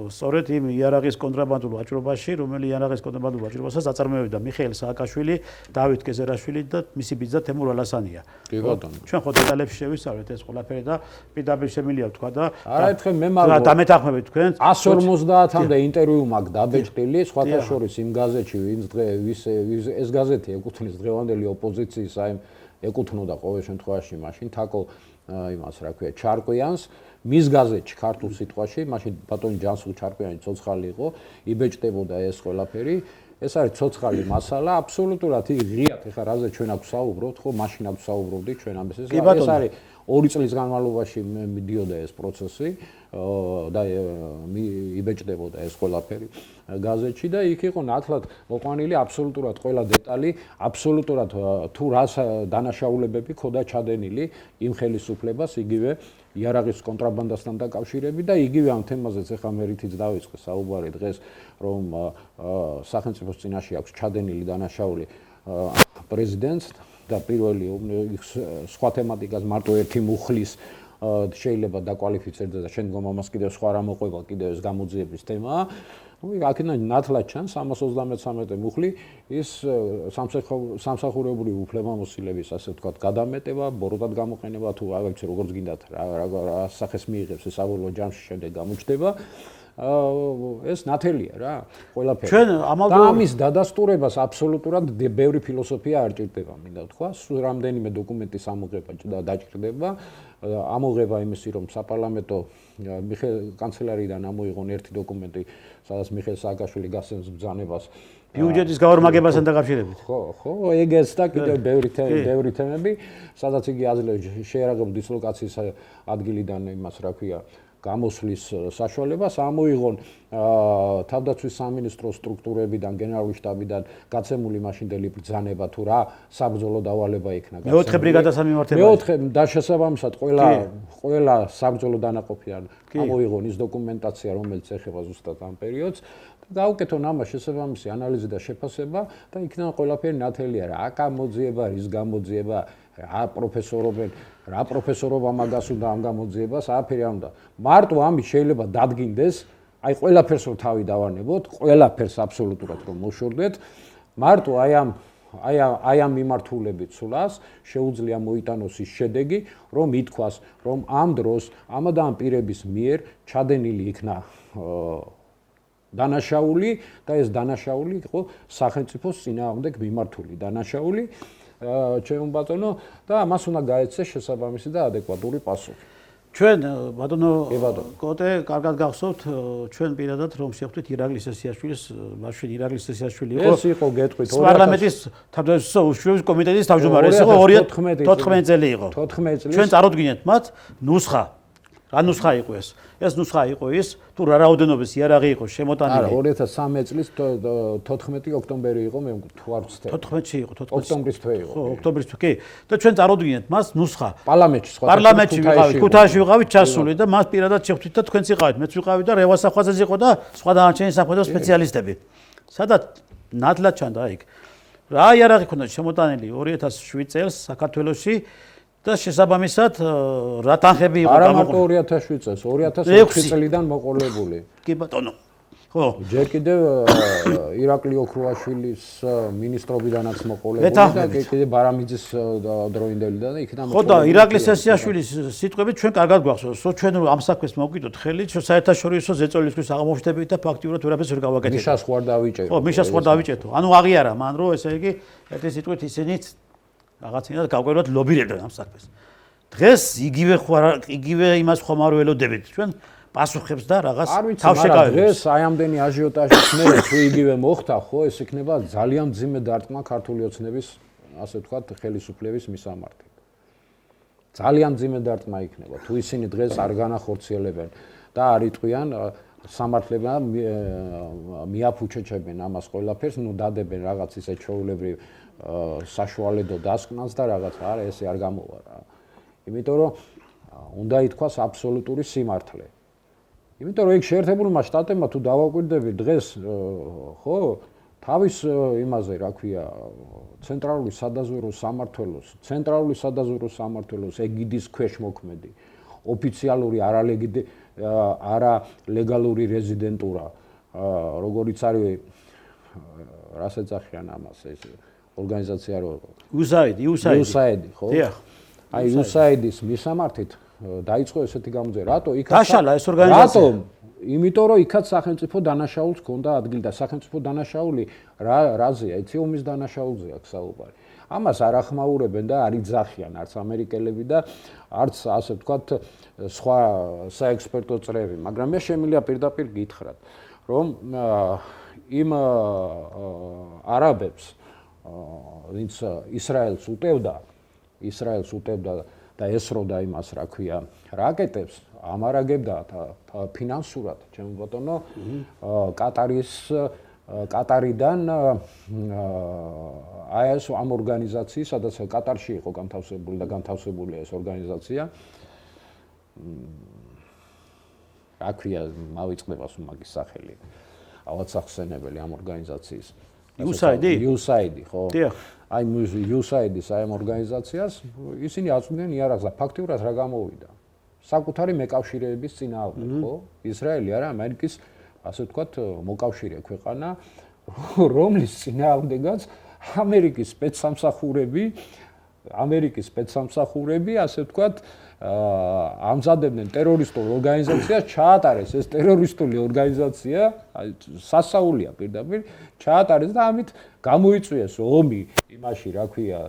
სწორედ იმ იარაღის კონტრაბანდულ ვაჭრობაში, რომელიც იარაღის კონტრაბანდულ ვაჭრობასაც აწარმოებდა მიხეილ სააკაშვილი, დავით გეზერაშვილი და მისი ბიძა თემურ ალასანია. კი ბატონო. ჩვენ ხო დეტალებში შევისწავლეთ ეს ყველაფერი და პირდაპირ შემიძლია ვთქვა და არაერთხელ მე მაგ დამეთანხმებით თქვენ 150-მდე ინტერვიუ მაქვს დაბეჭდილი, სხვათა შორის იმ გაზეთში, ეს გაზეთი ეკუთვნის დღევანდელი ოპოზიციის, აი ეკუთვნოდა ყოველ შემთხვევაში მაშინ თაკო იმას რა ქვია ჩარკვიანს მის გაზეთში ქართულ სიტყვაში მაშინ ბატონი ჯანსუღ ჩარკვიანი ცოცხალი იყო იბეჭდებოდა ეს ყველაფერი ეს არის ცოცხალი მასალა, აბსოლუტურად ღიად ეხლა რაზე ჩვენ აქ ვსაუბრობთ, ხო, მაშინ აქ ვსაუბრობდით ჩვენ ამას. ეს არის 2 წლის განმავლობაში მიდიოდა ეს პროცესი და იბეჭდებოდა ეს ყველაფერი გაზეთში და იქ იყო ნათლად მოყვანილი აბსოლუტურად ყველა დეტალი, აბსოლუტურად თუ რას დანაშაულებები ქონდა ჩადენილი იმ ხელისუფლებას, იგივე იარაღის კონტრაბანდასთან დაკავშირებით და იგივე ამ თემაზეც ახლა მე რითიც დავიწყე საუბარი დღეს, რომ სახელმწიფოს წინაშე აქვს ჩადენილი დანაშაული პრეზიდენტს და პირველი სხვა თემატიკას მარტო ერთი მუხლის შეიძლება დაკვალიფიცირდეს და შემდგომ ამას კიდევ სხვა რა მოყვება კიდევ ეს გამოძიების თემაა. აქედან ნათლად ჩანს 333 მუხლი ის სამსახურებრივი უფლებამოსილების ასე ვთქვათ გადამეტება, ბოროტად გამოყენება თუ არ ვიცი როგორც გინდათ რა სახეს მიიღებს ეს საბოლოო ჯამში შემდეგ გამოჩნდება. ეს ნათელია რა ყველაფერი. ჩვენ და ამის დადასტურებას აბსოლუტურად ბევრი ფილოსოფია არ ჭირდება, მინდა ვთქვა, სულ რამდენიმე დოკუმენტის ამოღება დაჭირდება. ამოღება იმისი რომ საპარლამენტო კანცელარიიდან ამოიღონ ერთი დოკუმენტი, სადაც მიხეილ სააკაშვილი გასცემს ბრძანებას ბიუჯეტის გაორმაგებასთან დაკავშირებით. ხო, ეგეც და კიდევ ბევრი თემები, სადაც იგი აძლევს შეერაგებულ დისლოკაციის ადგილიდან იმას რა ქვია გამოსვლის საშუალებას ამოიღონ თავდაცვის სამინისტროს სტრუქტურებიდან, გენერალური შტაბიდან გაცემული მაშინდელი ბრძანება თუ რა საბრძოლო დავალება იქნა გაცემული. მეოთხე ბრიგადასთან მიმართებაში. მეოთხე და შესაბამისად ყველა საბრძოლო დანაყოფიდან ამოიღონ ის დოკუმენტაცია, რომელიც ეხება ზუსტად ამ პერიოდს. გავუკეთონ ამას შესაბამისი ანალიზი და შეფასება და იქიდან ყველაფერი ნათელია რა. აქ გამოძიება, რის გამოძიება, რა პროფესორობენ, რა პროფესორობა მაგას უნდა ამ გამოძიებას, არაფერი არ უნდა. მარტო ამის შეიძლება დადგინდეს, აი ყველაფერს რომ თავი დავანებოთ, ყველაფერს აბსოლუტურად რომ მოშორდეთ, მარტო აი ამ მიმართულებით სულას შეუძლია მოიტანოს ის შედეგი, რომ ითქვას, რომ ამ დროს ამ და ამ პირების მიერ ჩადენილი იქნა დანაშაული და ეს დანაშაული იყო სახელმწიფოს წინააღმდეგ მიმართული დანაშაული. ჩემო ბატონო და ამას უნდა გაეცეს შესაბამისი და ადეკვატური პასუხი. ჩვენ ბატონო კოტე კარგად გახსოვთ ჩვენ პირადად რომ შევხვდით ირაკლი სესიაშვილის მაშინ ირაკლი სესიაშვილი იყო ეს იყო გეტყვით პარლამენტის თავდაცვის უშუალო კომიტეტის თავმჯდომარე ეს იყო 2014 წელი იყო 14 წელი ჩვენ წარუდგინეთ მათ ნუსხა რა ნუსხა იყო ეს? ეს ნუსხა იყო ის, თუ რა რაოდენობის იარაღი იყო შემოტანილი. არა, 2013 წლის 14 ოქტომბერი იყო, მე თუ არ ვცდები. 14-ში იყო, 14 ოქტომბრის თვე იყო. ხო, ოქტომბრის თვე. კი. და ჩვენ წარუდგინეთ მას ნუსხა. პარლამენტში სხვა. პარლამენტში ვიყავით, ქუთაისში ვიყავით ჩასული და მას პირადად შევხვდით და თქვენც იყავით, მეც ვიყავით და რევას სახვაძეც იყო და სხვა დანარჩენი სამხედრო სპეციალისტები. სადაც ნათლად ჩანდა იქ. რა იარაღი ქონდა შემოტანილი 2007 წელს საქართველოში და შესაბამისად რა თანხები იყო არა მარტო 2007 წელს 2006 წლიდან მოყოლებული. კი ბატონო. ხო. ჯერ კიდევ ირაკლი ოქროაშვილის მინისტრობიდანაც მოყოლებული და კიდე ბარამიძის დროინდელიდან და იქიდან ხო და ირაკლი სესიაშვილის სიტყვებით ჩვენ კარგად გვახსოვს, რომ ჩვენ ამ საქმეს მოვკიდოთ ხელით, რომ საერთაშორისო ზეწოლისთვის აღმოჩნდებით და ფაქტიურად ვერაფერს ვერ გავაკეთებთ. მიშას ხوار დავიჭერო. ხო, მიშას ხوار დავიჭეთო. ანუ აღიარა მან რომ ესე იგი ერთი სიტყვით ისინიც რაღაცინად გავკვირვად ლობირებდნენ ამ საქმეს. დღეს იგივე იმას ხომ არ ველოდებით ჩვენ პასუხებს და რაღაც თავშეკავებას. დღეს აი ამდენი აჟიოტაჟის მერე თუ იგივე მოხდა, ხო, ეს იქნება ძალიან მძიმე დარტყმა ქართული ოცნების, ასე ვთქვათ, ხელისუფლების მისამართით. ძალიან მძიმე დარტყმა იქნება, თუ ისინი დღეს არ განახორციელებენ და არ იტყვიან სამართლებმა მიაფუჩეჩებენ ამას ყველაფერს, ნუ დადებენ რაღაც ისე ჩაულებრივ საშუალედო დასკვნას და რაღაც არა ესე არ გამოვა რა. იმიტომ რომ უნდა ითქვას აბსოლუტური სიმართლე. იმიტომ რომ იქ შეერთებულმა შტატებმა თუ დავაკვირდები დღეს ხო თავის იმაზე რა ქვია ცენტრალური სადაზვერვო სამმართველოს ეგიდის ქვეშ მოქმედი ოფიციალური არალეგალური რეზიდენტურა როგორიც არის რას ეძახიან ამას ეს ორგანიზაცია რო USAID ხო? დიახ. აი USAID-ის მისამართით დაიწყო ესეთი გამოძიება. რატო იქაც დაშალა ეს ორგანიზაცია? რატომ? იმიტომ რომ იქაც სახელმწიფო დანაშაულს ჰქონდა ადგილი და სახელმწიფო დანაშაული რაზეა? იცი ომის დანაშაულზეა საუბარი. ამას არ ახმაურებენ და არ იძახიან არც ამერიკელები და არც ასე ვთქვათ სხვა საექსპერტო წრეები, მაგრამ მე შემიძლია პირდაპირ გითხრათ, რომ იმ არაბებს, ვინც ისრაელს უტევდა და ესროდა იმას, რა ქვია, რაკეტებს, ამარაგებდა ფინანსურად, ჩემო ბატონო, კატარიდან აი ეს ამ ორგანიზაციის, სადაც კატარში იყო განთავსებული ეს ორგანიზაცია. რა ქვია, მავიწყდება სუმაგის სახელი. ალბათ სახსენებელი ამ ორგანიზაციის. USAID, ხო? დიახ. აი USAID-ის აი ამ ორგანიზაციას ისინი აწვდნენ იარაღს და ფაქტიურად რა გამოვიდა? საკუთარი მეკავშირეების წინააღმდეგ, ხო? ისრაელი არა, ამერიკის, ასე ვთქვათ, მოკავშირე ქვეყანა, რომლის წინააღმდეგაც ამერიკის სპეცსამსახურები, ასე ვთქვათ, ამზადებდნენ ტერორისტულ ორგანიზაციას, ჩაატარეს ეს ტერორისტული ორგანიზაცია, სასაულია პირდაპირ, ჩაატარეს და ამით გამოიწვიეს ომი იმაში, რა ქვია,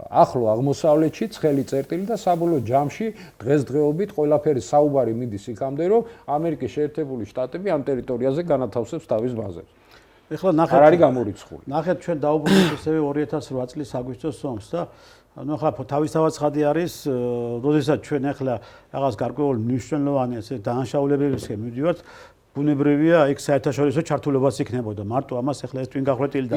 ახლო აღმოსავლეთში, ცხელი წერტილი და საბოლოო ჯამში დღესდღეობით ყველაფერი საუბარი მიდის იქამდე, რომ ამერიკის შეერთებული შტატები ამ ტერიტორიაზე განათავსებს თავის ბაზებს. ეხლა ნახეთ, არ არის გამორიცხული. ნახეთ, ჩვენ დაუბრუნდით ისევე 2008 წლის აგვისტოს ომს და ანუ ახლა თავისთავად ცხადი არის, როდესაც ჩვენ ახლა რაღაც გარკვეულ მნიშვნელოვანი ესე დანაშაულებებისკენ მივდივართ, ბუნებრივია იქ საერთაშორისო ჩართულობაც იქნებოდა. მარტო ამას ახლა ეს twin გახრეტილი და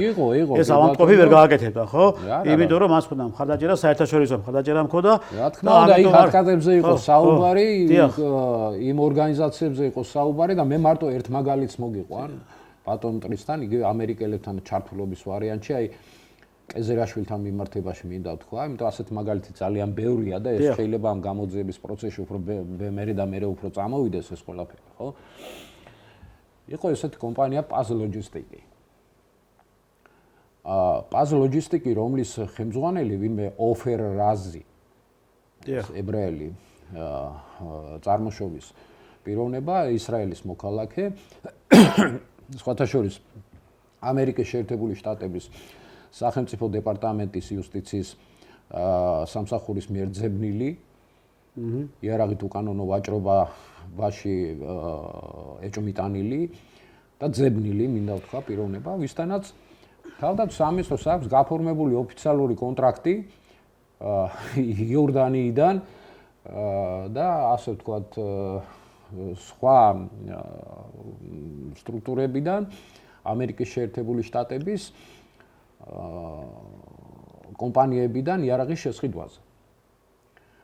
ეს ავანტყოფი ვერ გააკეთებდა, ხო? იმიტომ რომ მას ხოდა მხარდაჭერა საერთაშორისო მხარდაჭერა მქონდა. რა თქმა უნდა, იქ ათკაზებზე იყო საუბარი, იმ ორგანიზაციებზე იყო საუბარი და მე მარტო ერთ მაგალითს მოგიყვან. ბატონ მტრისთან, იგივე ამერიკელებთან ჩართულობის ვარიანტში, აი ეზერაშვილთან მიმართებაში მინდა ვთქვა, იმიტომ ასეთ მაგალითი ძალიან ბევრია და ეს შეიძლება ამ გამოძიების პროცესში უფრო მე უფრო წამოვიდეს ეს ყველაფერი, ხო? იყო ესეთი კომპანია Paz Logistics. Paz Logistics, რომლის ხელმძღვანელი ვინმე ოფერ რაზი, ებრაელი წარმოშობის პიროვნება, ისრაელის მოქალაქე, სხვათა შორის ამერიკის შეერთებული შტატების სახელმწიფო დეპარტამენტის იუსტიციის სამსახურის მიერ ძებნილი, იარაღით უკანონო ვაჭრობაში ეჭვმიტანილი და ძებნილი, მინდა ვთქვა, პიროვნება, ვისთანაც თავდაცვის სამინისტროს აქვს გაფორმებული ოფიციალური კონტრაქტი იორდანიიდან და ასე ვთქვათ სხვა სტრუქტურებიდან ამერიკის შეერთებული შტატების კომპანიებიდან იარაღის შესყიდვაზე.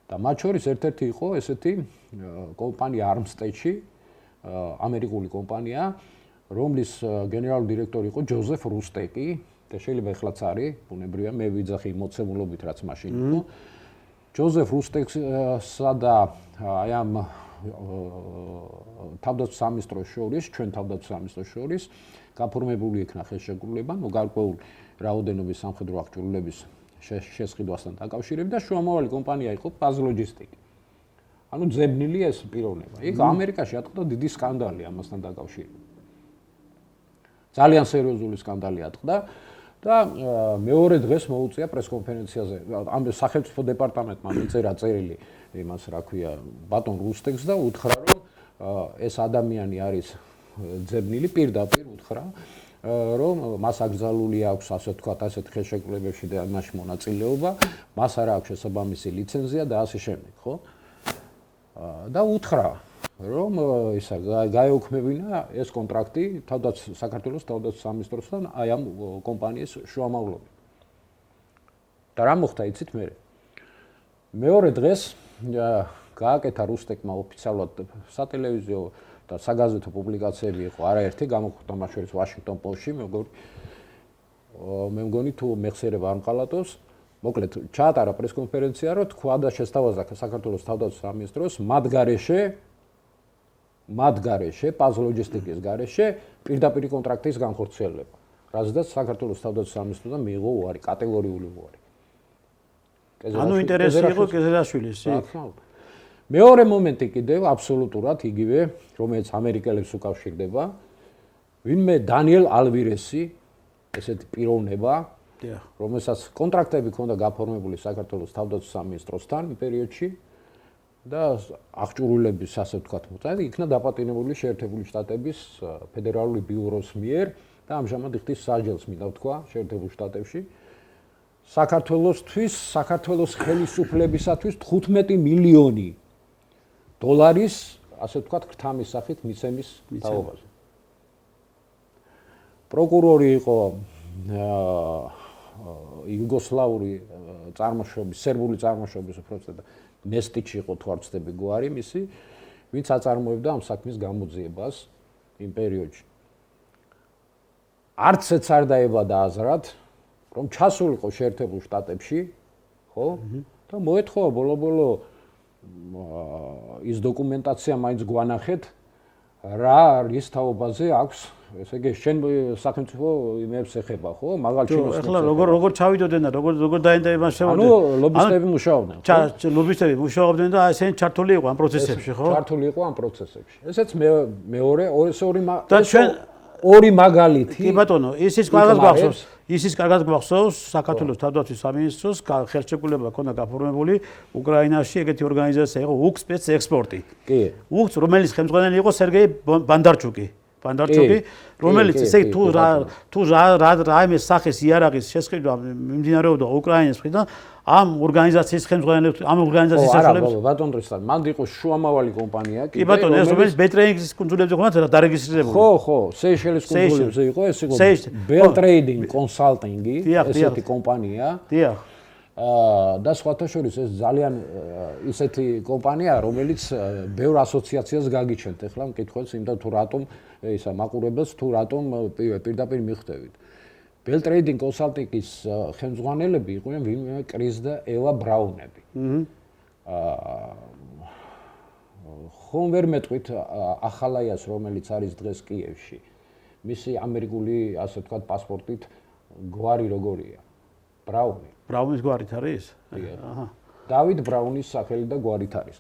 და მათ შორის ერთ-ერთი იყო ესეთი კომპანია Armstead-ში, ამერიკული კომპანია, რომლის გენერალური დირექტორი იყო ჯოზეფ რუსტეკი და შეიძლება ეხლაც არის, ბუნებრივია, მე ვიძახი მოცემულობით რაც მაშინ იყო. ჯოზეფ რუსტექსა და აი ამ თავდაცვის სამინისტროს შორის, ჩვენ თავდაცვის სამინისტროს შორის გაფორმებული იქნა ხელშეკრულება, გარკვეულ რაოდენობის სამხედრო აღჭურვილების შესყიდვასთან დაკავშირებით და შუამავალი კომპანია იყო Paz Logistics. ანუ ძებნილი ეს პიროვნება. იქ ამერიკაში ატყდა დიდი სკანდალი ამასთან დაკავშირებით. ძალიან სერიოზული სკანდალი ატყდა და მეორე დღეს მოუწია პრესკონფერენციაზე ამ სახელმწიფო დეპარტამენტმა მიწერა წერილი იმას, რა ქვია, ბატონ რუსტექს და უთხრა, რომ ეს ადამიანი არის ძებნილი, პირდაპირ უთხრა, რომ მას აკრძალული აქვს, ასე ვთქვათ, ასეთ ხელშეკრულებებში და იმაში მონაწილეობა, მას არ აქვს შესაბამისი ლიცენზია და ასე შემდეგ, ხო? და უთხრა, რომ ისა გაეუქმებინა ეს კონტრაქტი საქართველოს თავდაცვის სამინისტროსთან აი ამ კომპანიის შუამავლობით. და რა მოხდა, იცით მე? მეორე დღეს გააკეთა რუსტეკმა ოფიციალურად სატელევიზიო და საგაზეთო პუბლიკაციები იყო არაერთი, გამოხდა მათ შორის Washington Post-ში, მე მგონი თუ მეხსიერება არ მყალატოს, მოკლედ ჩაატარა პრესკონფერენცია, რომ თქვა და შესთავაზა საქართველოს თავდაცვის სამინისტროს მათ გარეშე, Paz Logistics-ის გარეშე პირდაპირ კონტრაქტის განხორციელება, რაზედაც საქართველოს თავდაცვის სამინისტროდან მიიღო უარი, კატეგორიული უარი. ანუ ინტერესი იყო კეზერაშვილის, იქ. მეორე მომენტი კიდევ აბსოლუტურად იგივე, რომელიც ამერიკელებს უკავშირდება, ვინმე დანიელ ალვირესი, ესეთი პიროვნება, რომელსაც კონტრაქტები ჰქონდა გაფორმებული საქართველოს თავდაცვის სამინისტროსთან იმ პერიოდში და აღჭურვილების, ასე ვთქვათ, მოწმე, იქნა დაპატიმრებული შეერთებული შტატების ფედერალური ბიუროს მიერ და ამჟამად იხდის საჯელს, მინდა ვთქვა, შეერთებულ შტატებში. საქართველოსთვის, საქართველოს ხელისუფლებისათვის 15 მილიონი დოლარის, ასე ვთქვათ, ქრთამის სახით მიცემის თაობაზე. პროკურორი იყო იუგოსლავური წარმოშობის, სერბული წარმოშობის უბრალოდ ნესტიჩი იყო თუ არ ვცდები გვარი მისი, ვინც აწარმოებდა ამ საქმის გამოძიებას იმ პერიოდში. არც ეც არ დაებადა აზრად, რომ ჩასულიყო შეერთებულ შტატებში, ხო? და მოეთხოვა ბოლო-ბოლო ის დოკუმენტაცია მაინც გვანახეთ, რა რის თაობაზე აქვს, ესე იგი შენ სახელმწიფო იმებს ეხება, ხო? მაღალ ჩინოს. ეხლა როგორ ჩავიდოდნენ და როგორ დაინტერესებიან შემოდი. ანუ ლობისტები მუშაობდნენ. ლობისტები მუშაობდნენ და ესენი ჩართული იყო ამ პროცესებში, ხო? ჩართული იყო ამ პროცესებში. ესეც მეორე ორი მაგალითი. კი ბატონო, ისიც კარგად გვახსოვს. ისიც კარგად გვახსოვს საქართველოს თავდაცვის სამინისტროს ხელშეკრულება ქონდა გაფორმებული უკრაინაში ეგეთი ორგანიზაცია იყო უკსპეც ექსპორტი. კი. უკს რომელიც ხელმძღვანელი იყო სერგეი ბანდარჩუკი, რომელიც ესე თუ რაიმე სახის იარაღის შესყიდვა მიმდინარეობდა უკრაინის მხრიდან ამ ორგანიზაციის ხელმძღვანელებს ამ ორგანიზაციის საშუალებით ბატონ დრისთან მანდ იყო შუამავალი კომპანია კი ბატონო ეს რომელიც ბეტრეინგის კუნძულებზე ხონდა დარეგისტრირებული ხო სეიშელის კუნძულებზე იყო ეს იყო ბელ ტრეიდინგ კონსალტინგი ესეთი კომპანია დიახ და სხვათა შორის ეს ძალიან ისეთი კომპანია რომელიც ბევრ ასოციაციას გაგიჩენთ ეხლა მკითხველს იმდა თუ რატომ ისა მაყურებელს თუ რატომ პირდაპირ მიხვდებით Bell Trading Consulting-ის ხელმძღვანელები იყვნენ ვინმე კრის და ევა ბრაუნები. ხომ ვერ მეტყვით ახალაიას, რომელიც არის დღეს კიევში. მისი ამერიკული, ასე ვთქვათ, პასპორტით გვარი როგორია? ბრაუნი. ბრაუნის გვარით არის? აჰა. დავით ბრაუნის სახელი და გვარით არის.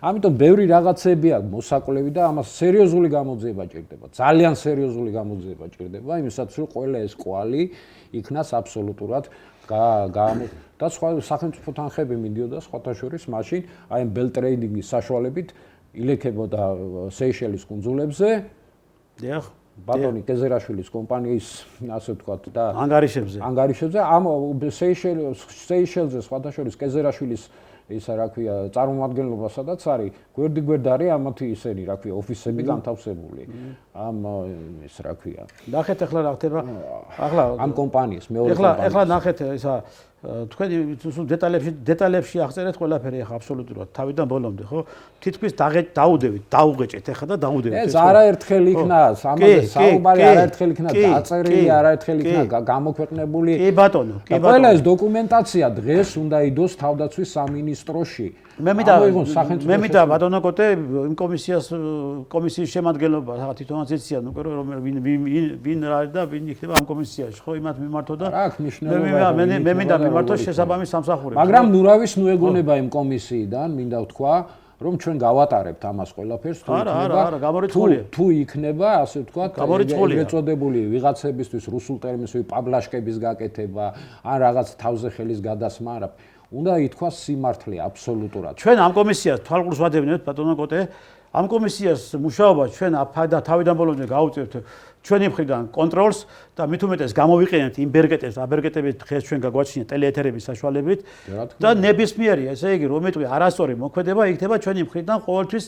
ამიტომ ბევრი რაღაცები აქვს მოსაკლევი და ამას სერიოზული გამოძიება ჭირდება. ძალიან სერიოზული გამოძიება ჭირდება, იმისათვის რომ ყველა ეს კვალი იქნას აბსოლუტურად და სხვა სახელმწიფო თანხები მიდიოდა სხვათა შორის მაშინ აი ამ Bell Trading-ის საშუალებით ილექებოდა სეიშელის კუნძულებზე. დიახ. ბატონი კეზერაშვილის კომპანიის ასე ვთქვათ და ანგარიშებზე ამ სეიშელზე სხვათა შორის კეზერაშვილის ისა რა ქვია წარმომადგენლობა სადაც არის გვერდ არის ამათი ისენი რა ქვია ოფისები განთავსებული ამ ის რა ქვია ნახეთ ახლა რა ხდება ახლა ამ კომპანიის მეორე კომპანიის ახლა ნახეთ ისა თქვენი დეტალებში აღწერეთ ყველაფერი ახლა აბსოლუტურად თავიდან ბოლომდე ხო თითქმის დაუღეჭეთ ახლა და დაუდევით ეს არაერთხელ იქნა ამაზე საუბარი არაერთხელ იქნა დაწერილი არაერთხელ იქნა გამოქვეყნებული კი ბატონო ყველა ეს დოკუმენტაცია დღეს უნდა იდოს თავდაცვის სამინისტროში მე მინდა ბატონო კოტე იმ კომისიის შემადგენლობა რაღაც თვითონაც იციან უკვე რომ ვინ რა და ვინ იქნება ამ კომისიაში ხო იმათ მიმართო და მე მინდა მიმართო შესაბამის სამსახურებს მაგრამ ნურავის ნუეგონება იმ კომისიიდან მინდა ვთქვა რომ ჩვენ გავატარებთ ამას ყველაფერს თუ იქნება ასე ვთქვათ ეწოდებული ვიღაცებისთვის რუსულ ტერმინს პაბლაშკების გაკეთება ან რაღაც თავზე ხელის გადასმა არა უნდა ითქვას სიმართლე აბსოლუტურად. ჩვენ ამ კომისიას თვალყურს ვადევნებთ ბატონო კოტე. ამ კომისიას მუშაობა ჩვენ თავიდან ბოლომდე გავუწევთ ჩვენი მხრიდან კონტროლს და მით უმეტეს გამოვიყენებთ იმ აბერგეტების დღეს ჩვენ გაგვაჩნია ტელეეთერების საშუალებით და ნებისმიერი ესე იგი რომელი არასწორი მოქმედება იქნება ჩვენი მხრიდან ყოველთვის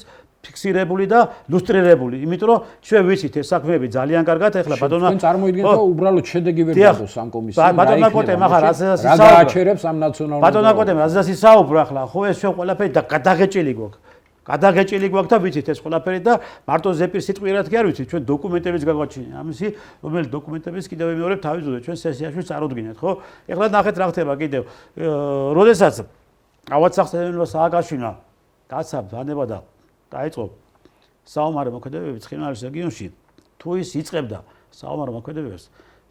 ფიქსირებული და ლუსტრირებული. იმიტომ რომ ჩვენ ვიცით ეს საქმეები ძალიან კარგად ეხლა ბატონო ჩვენ წარმოიდგენთ რომ უბრალოდ შედეგი ვერ დადოს ამ კომისიამ. ბატონო კოტე მაგარ რაზეც ისაუბრა. რა გააჩერებს ამ ნაციონალურ ბატონო კოტე რაზეც ისაუბრა ახლა ხო ეს ჩვენ ყველაფერი გადაღეჭილი გვაქვს. გადაღეჭილი გვაქვს და ვიცით ეს ყველაფერი და მარტო ზეპირ სიტყვიერად კი არ ვიცით ჩვენ დოკუმენტებიც გაგვაჩინია. ამისი რომელი დოკუმენტებიც კიდევ ვიმეორებ თავისუფლად ჩვენ სესიაში წარუდგინეთ ხო? ეხლა ნახეთ რა ხდება კიდევ. როდესაც ავაცახსენებელმა სააკაშვილმა კაცსა დანება და დაიწყო საომარი მოქმედებები ცხინვალის რეგიონში თუ ის იწყებდა საომარ მოქმედებებს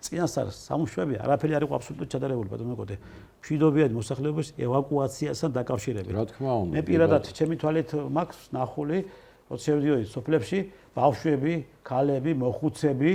წინასწარ სამუშაოები არაფერი არ იყო აბსოლუტურად ჩადარებული ბატონო კოტე მშვიდობიანი მოსახლეობის ევაკუაციასთან დაკავშირებით რა თქმა უნდა მე პირადად ჩემი თვალით მაქვს ნახული როცა შევდიოდი სოფლებში ბავშვები ქალები მოხუცები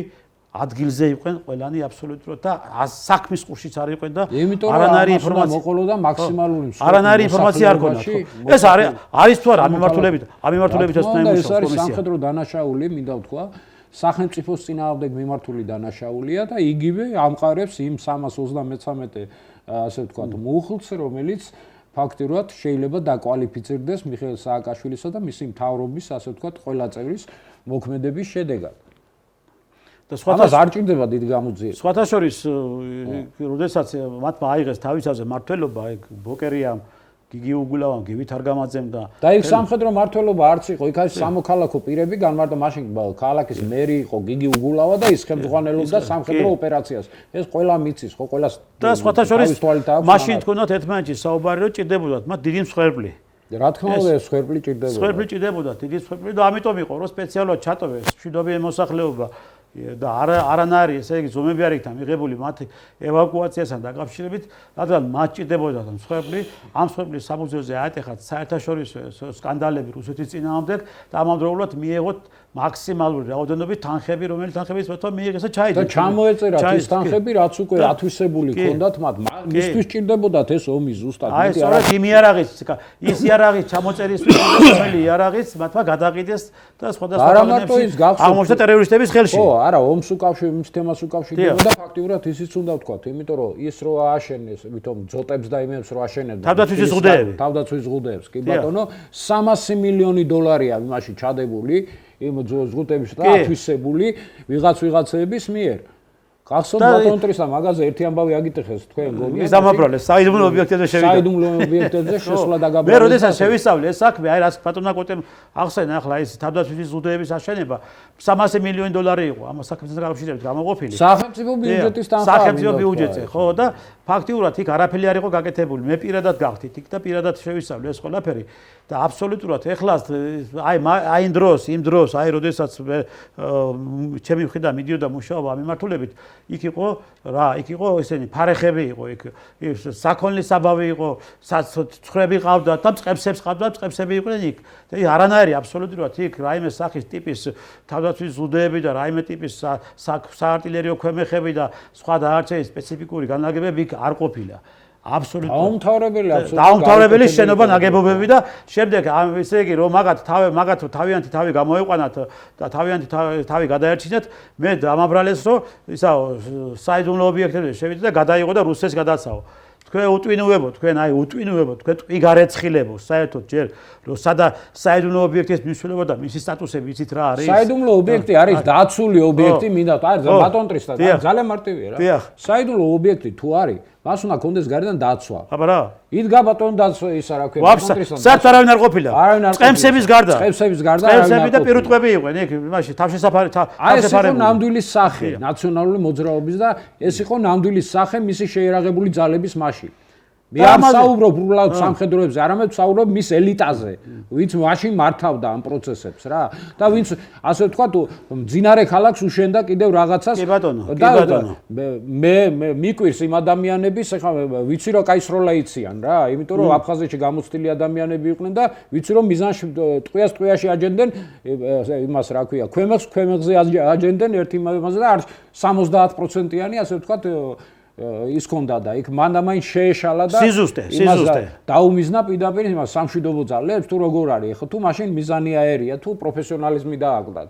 ადგილზე იყვენ ყველანი აბსოლუტურად და საქმის ყურშიც არ იყვენ და არანაირი ინფორმაცია მოყოლოდა მაქსიმალური არანაირი ინფორმაცია არ ქონდათ. ეს არის თუ არა ამ მიმართულებითაც უნდა იმუშაოს კომისია. ეს არის სამხედრო დანაშაული, მინდა ვთქვა, სახელმწიფოს წინააღმდეგ მიმართული დანაშაულია და იგივე ამყარებს იმ 333 ასე ვთქვათ მუხლს, რომელიც ფაქტიურად შეიძლება დაკვალიფიცირდეს მიხეილ სააკაშვილისა და მისი მთავრობის ასე ვთქვათ ყველა წევრის მოქმედების შედეგად. და სხვათაშორის არ ჭირდება დიდი გამოძიება. სხვათა შორის, როდესაც მათმა აიღეს თავისაზე მართლობა, ეგ ბოკერიამ, გიგი უგულავამ, გივი თარგამაძემ და იქ სამხედრო მართლობა არც იყო, იქ არის სამოქალაქო პირები, განმარტო მაშინ ქალაქის მერი იყო გიგი უგულავა და ის ხელმძღვანელობდა სამხედრო ოპერაციას. ეს ყველა მიცის, ხო, ყველას და სხვათა შორის მაშინ თქვენოთ ერთმანეთში საუბარი რომ ჭირდებოდათ მათ დიდი მსხვერპლი. რა თქმა უნდა, მსხვერპლი ჭირდებოდა. მსხვერპლი ჭირდებოდა, დიდი მსხვერპლი და ამიტომ იყო რომ სპეციალურად ჩატოვეს მშვიდობიანი მოსახლეობა და არანაირი ესე იგი ზომები არ იქნა მიღებული მათ ევაკუაციასთან დაკავშირებით, რადგან მათ ჭირდებოდა მსხვერპლი, ამ მსხვერპლის საფუძველზე აეტეხათ საერთაშორისო სკანდალები რუსეთის წინააღმდეგ და ამავდროულად მიიღოთ მაქსიმალური რაოდენობით თანხები, რომელიც თანხების მეთქვა მიიღეს და ჩაიდგეს. და ჩამოეწერათ ის თანხები, რაც უკვე ათვისებული ჰქონდათ მათ. მისთვის ჭირდებოდათ ეს ომი ზუსტად. აი, სწორედ იმ იარაღიც, ის იარაღიც ჩამოწერისთვის რომელი იარაღიც მათმა გადაყიდეს და სხვადასხვა ქვეყნებში აღმოჩნდა ტერორისტების ხელში. ხო, არა, ომს უკავშირდება, იმ თემას უკავშირდება და ფაქტიურად ისიც უნდა ვთქვათ, იმიტომ რომ ის რო ააშენეს, ვითომ ძოტებს და იმებს რო აშენებდა. თავდაცვის ზღუდეები. თავდაცვის ზღუდეებს, კი ბატონო, 300 მილიონი დოლარია იმაში ჩადებული. იმ ზღუდეებში და ათვისებული ვიღაცების მიერ. გახსოვთ ბატონტრისა მაგაზე ერთი ამბავი აგიტეხეს თქვენ გონია. ის დამაბრალეს საიდუმლო ობიექტებზე შევიდა. საიდუმლო ობიექტებზე შესვლა დაგაბრალეს. მე როდესაც შევისწავლე ეს საქმე, აი რაც ბატონმა კოტემ ახსენა ახლა ის თავდაცვის ზღუდეების აშენება 300 მილიონი დოლარი იყო ამ საქმესთან დაკავშირებით გამოყოფილი. სახელმწიფო ბიუჯეტის თანხა. სახელმწიფო ბიუჯეტზე, ხო და ფაქტიურად იქ არაფერი არ იყო გაკეთებული. მე პირადად გავხდით იქ და პირადად შევისწავლე ეს ყველაფერი. და აბსოლუტურად ეხლა აი იმ დროს, აი როდესაც ჩემი მხრიდან მიდიოდა მუშაობა ამ მიმართულებით, იქ იყო რა, იქ იყო ესენი ფარეხები იყო იქ, საქონლის საბავი იყო, ცხრები ყავდა და მწყებსებს ყავდა, მწყებსები იყვნენ იქ. და არანაირი აბსოლუტურად იქ რაიმე სახის ტიპის თავდაცვის ზღუდეები და რაიმე ტიპის საარტილერიო ქვემეხები და სხვა დანარჩენი სპეციფიკური განლაგებები იქ არ ყოფილა. აბსოლუტურად დაუმთავრებელი შენობა ნაგებობები და შემდეგ ესე იგი რომ მაგათ თავიანთი თავი გამოეყვანათ და თავიანთი თავი გადაერჩინათ, მე დამაბრალეს რომ ისა საიდუმლო ობიექტებზე შევიდა და გადაიღო და რუსეთს გადაცაო. თქვენ უტვინუებო, თქვენ ტყვი გარეცხილებო, საერთოდ ჯერ რომ სადა საიდუმლო ობიექტის მნიშვნელობა და მისი სტატუსები იცით რა არის? საიდუმლო ობიექტი არის დაცული ობიექტი, მინდა არის ბატონტრისა, ძალიან მარტივია რა. საიდუმლო ობიექტი თუ არის, მას უნდა კონდეს გარედან დაცვა. აბა რა? იდგა ბატონ დაცვა ის რა ქვია, ბატონტრისა. საერთოდ არავინ არ ყოფილა. წყემსების გარდა არავინ და პირუტყვები იყვნენ იქ, იმაში თავშესაფარი. აი ეს იყო ნამდვილი სახე ნაციონალური მოძრაობის და ეს იყო ნამდვილი სახე მისი შეერაღებული ძალების მაშინ. მე არ საუბრობ უბრალოდ სამხედროებზე, არამედ ვსაუბრობ მის ელიტაზე, ვინც მაშინ მართავდა ამ პროცესებს რა. და ვინც ასე ვთქვათ, მძინარე ქალაქს უშენდა კიდევ რაღაცას. კი ბატონო. მე მიკვირს იმ ადამიანების, ეხლა ვიცი რომ კაი სროლა იციან რა, იმიტომ რომ აფხაზეთში გამოცდილი ადამიანები იყვნენ და ვიცი რომ მიზანში ტყვიაში აჯენდნენ იმას რა ქვია, ქვემეხზე აჯენდნენ ერთ იმაზე და არ 70%-იანი ასე ვთქვათ ის კონდა და იქ მანდამაინ შეეშალა და სიზუსტე დაუმიზნა პირდაპირ იმას სამშვიდობო ძალებს თუ როგორ არის ხო თუ მაშინ მიზანიაერია თუ პროფესიონალიზმი დააკლდათ.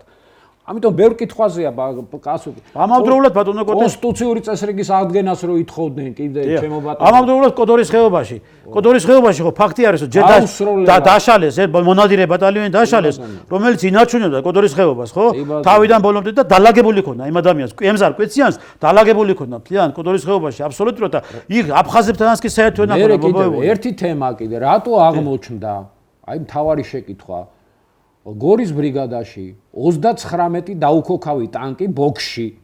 ამიტომ ბევრ კითხვაზეა კაცო. ამავდროულად ბატონო კოტე კონსტიტუციური წესრიგის აღდგენას რო ითხოვდნენ კიდე ჩემო ბატონო. ამავდროულად კოდორის ხეობაში ხო ფაქტი არის რომ ჯერ დაშალეს მონადირე ბატალიონი დაშალეს რომელიც ინარჩუნებდა კოდორის ხეობას ხო თავიდან ბოლომდე და დალაგებული ქონდა იმ ადამიანს ემზარ კვეციანს დალაგებული ქონდა მთლიან კოდორის ხეობაში აბსოლუტურად და იქ აფხაზებთანაც კი საერთოდ ნახო ერთი თემა კიდე რატო აღმოჩნდა აი მთავარი შეკითხვა გორის ბრიგადაში 39 დაუქოქავი ტანკი ბოქსში.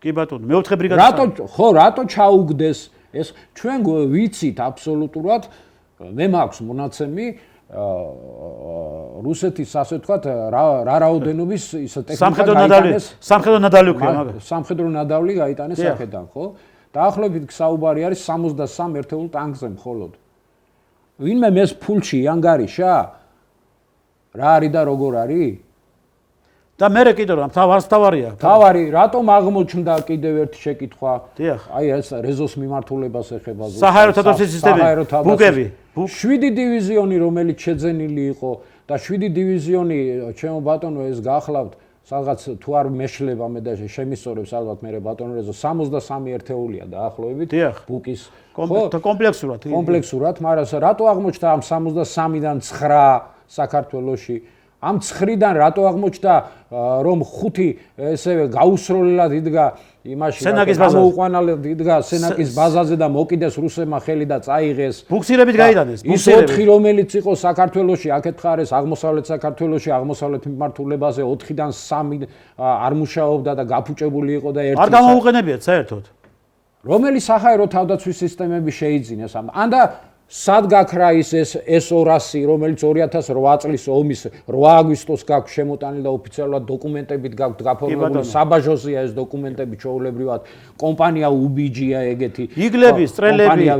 კი ბატონო, მეოთხე ბრიგადა. რატო ჩაუგდეს ეს ჩვენ ვიცით აბსოლუტურად მე მაქვს მონაცემი რუსეთის ასე ვთქვათ რა რაოდენობის ის ტექნიკა გაიტანეს სამხედრო ნადავლი ქვია მაგას. სამხედრო ნადავლი გაიტანეს აქედან, ხო? დაახლოებით საუბარი არის 63 ერთეულ ტანკზე მხოლოდ. ვინმე მეს ფულში ანგარიშა? რა არის და როგორ არის? და მე კიდე რა თავარია. თავარი რატომ აღმოჩნდა კიდევ ერთი შეკითხვა? დიახ. აი ეს რეზოს მიმართულებას ეხება საჰაერო თავდაცვის სისტემები, ბუგები, 7 დივიზიონი რომელიც შეძენილი იყო და 7 დივიზიონი ჩემო ბატონო ეს გახლავთ სადღაც თუ არ მეშლება მე და შემისწორებს ალბათ მე ბატონო რეზო 63 ერთეულია დაახლოებით ბუკის კომპლექსურად მაგრამ რატო აღმოჩნდა ამ 63-დან 9 საქართველოში ამ 9-დან რატო აღმოჩნდა რომ 5 ესევე გაუსროლელად იდგა იმაში გამოუყვანალად იდგა სენაკის ბაზაზე და მოკიდეს რუსებმა ხელი და წაიღეს ბუქსირებით გაიტანეს ის 4 რომელიც იყო საქართველოში აქეთ ხარეს აღმოსავლეთ საქართველოში აღმოსავლეთ მიმართულებაზე 4-დან 3 არ მუშაობდა და გაფუჭებული იყო და ერთი არ გამოუყენებიათ საერთოდ რომელი საჰაერო თავდაცვის სისტემები შეიძინეს ან და სად გაქრა ის S200 რომელიც 2008 წლის ომის 8 აგვისტოს გაქვს შემოტანილი და ოფიციალურად დოკუმენტებით გაქვთ გაფორმებული საბაჟოზია ეს დოკუმენტები ჩვეულებრივად კომპანია UBG-ია ეგეთი იგლების სტრელები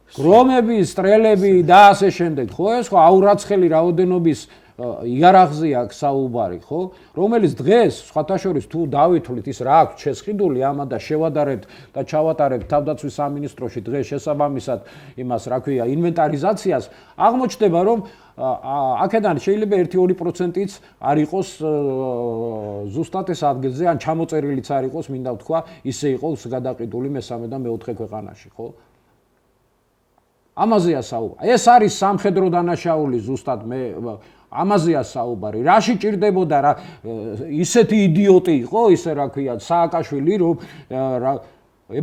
გრომები სტრელები და ასე შემდეგ ხო ეს ხო აურაცხელი რაოდენობის იარაღზე აქვს საუბარი ხო რომელიც დღეს სხვათა შორის თუ დავითვლით ის რა აქვს შესყიდული ამა და შევადარებთ და ჩავატარებთ თავდაცვის სამინისტროში დღეს შესაბამისად იმას რა ქვია ინვენტარიზაციას აღმოჩნდება რომ აქედან შეიძლება 1-2%-იც არ იყოს ზუსტად ეს ადგილზე ან ჩამოწერილიც არ იყოს მინდა ვთქვა ისე იყოს გადაყიდული მესამე და მეოთხე ქვეყანაში ხო ამაზეა საუბარი ეს არის სამხედრო დანაშაული ზუსტად მე ამაზეა საუბარი რაში ჭირდებოდა რა ისეთი იდიოტი იყო ისე რა ქვია სააკაშვილი რომ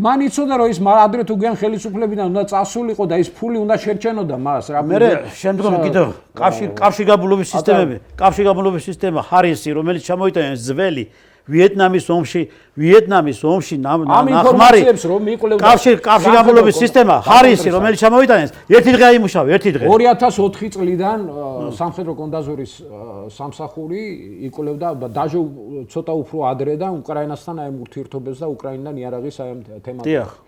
მან იცოდა რომ ის ადრე თუ გიან ხელისუფლებიდან უნდა წასულიყო და ის ფული უნდა შერჩენოდა მას რა მე შემდგომ კიდევ კავშირგაბმულობის სისტემა ჰარისი რომელიც ჩამოიტანეს ძველი ვიეტნამის ომში ნახმარი კავშირგაბმულობის სისტემა ჰარისი რომელიც ჩამოიტანეს ერთი დღე აიმუშავა ერთი დღე 2004 წლიდან სამხედრო კონდაზორის სამსახური იკვლევდა დაჟე ცოტა უფრო ადრე და უკრაინასთან აი ურთიერთობებს და უკრაინიდან იარაღის აი თემატიკას დიახ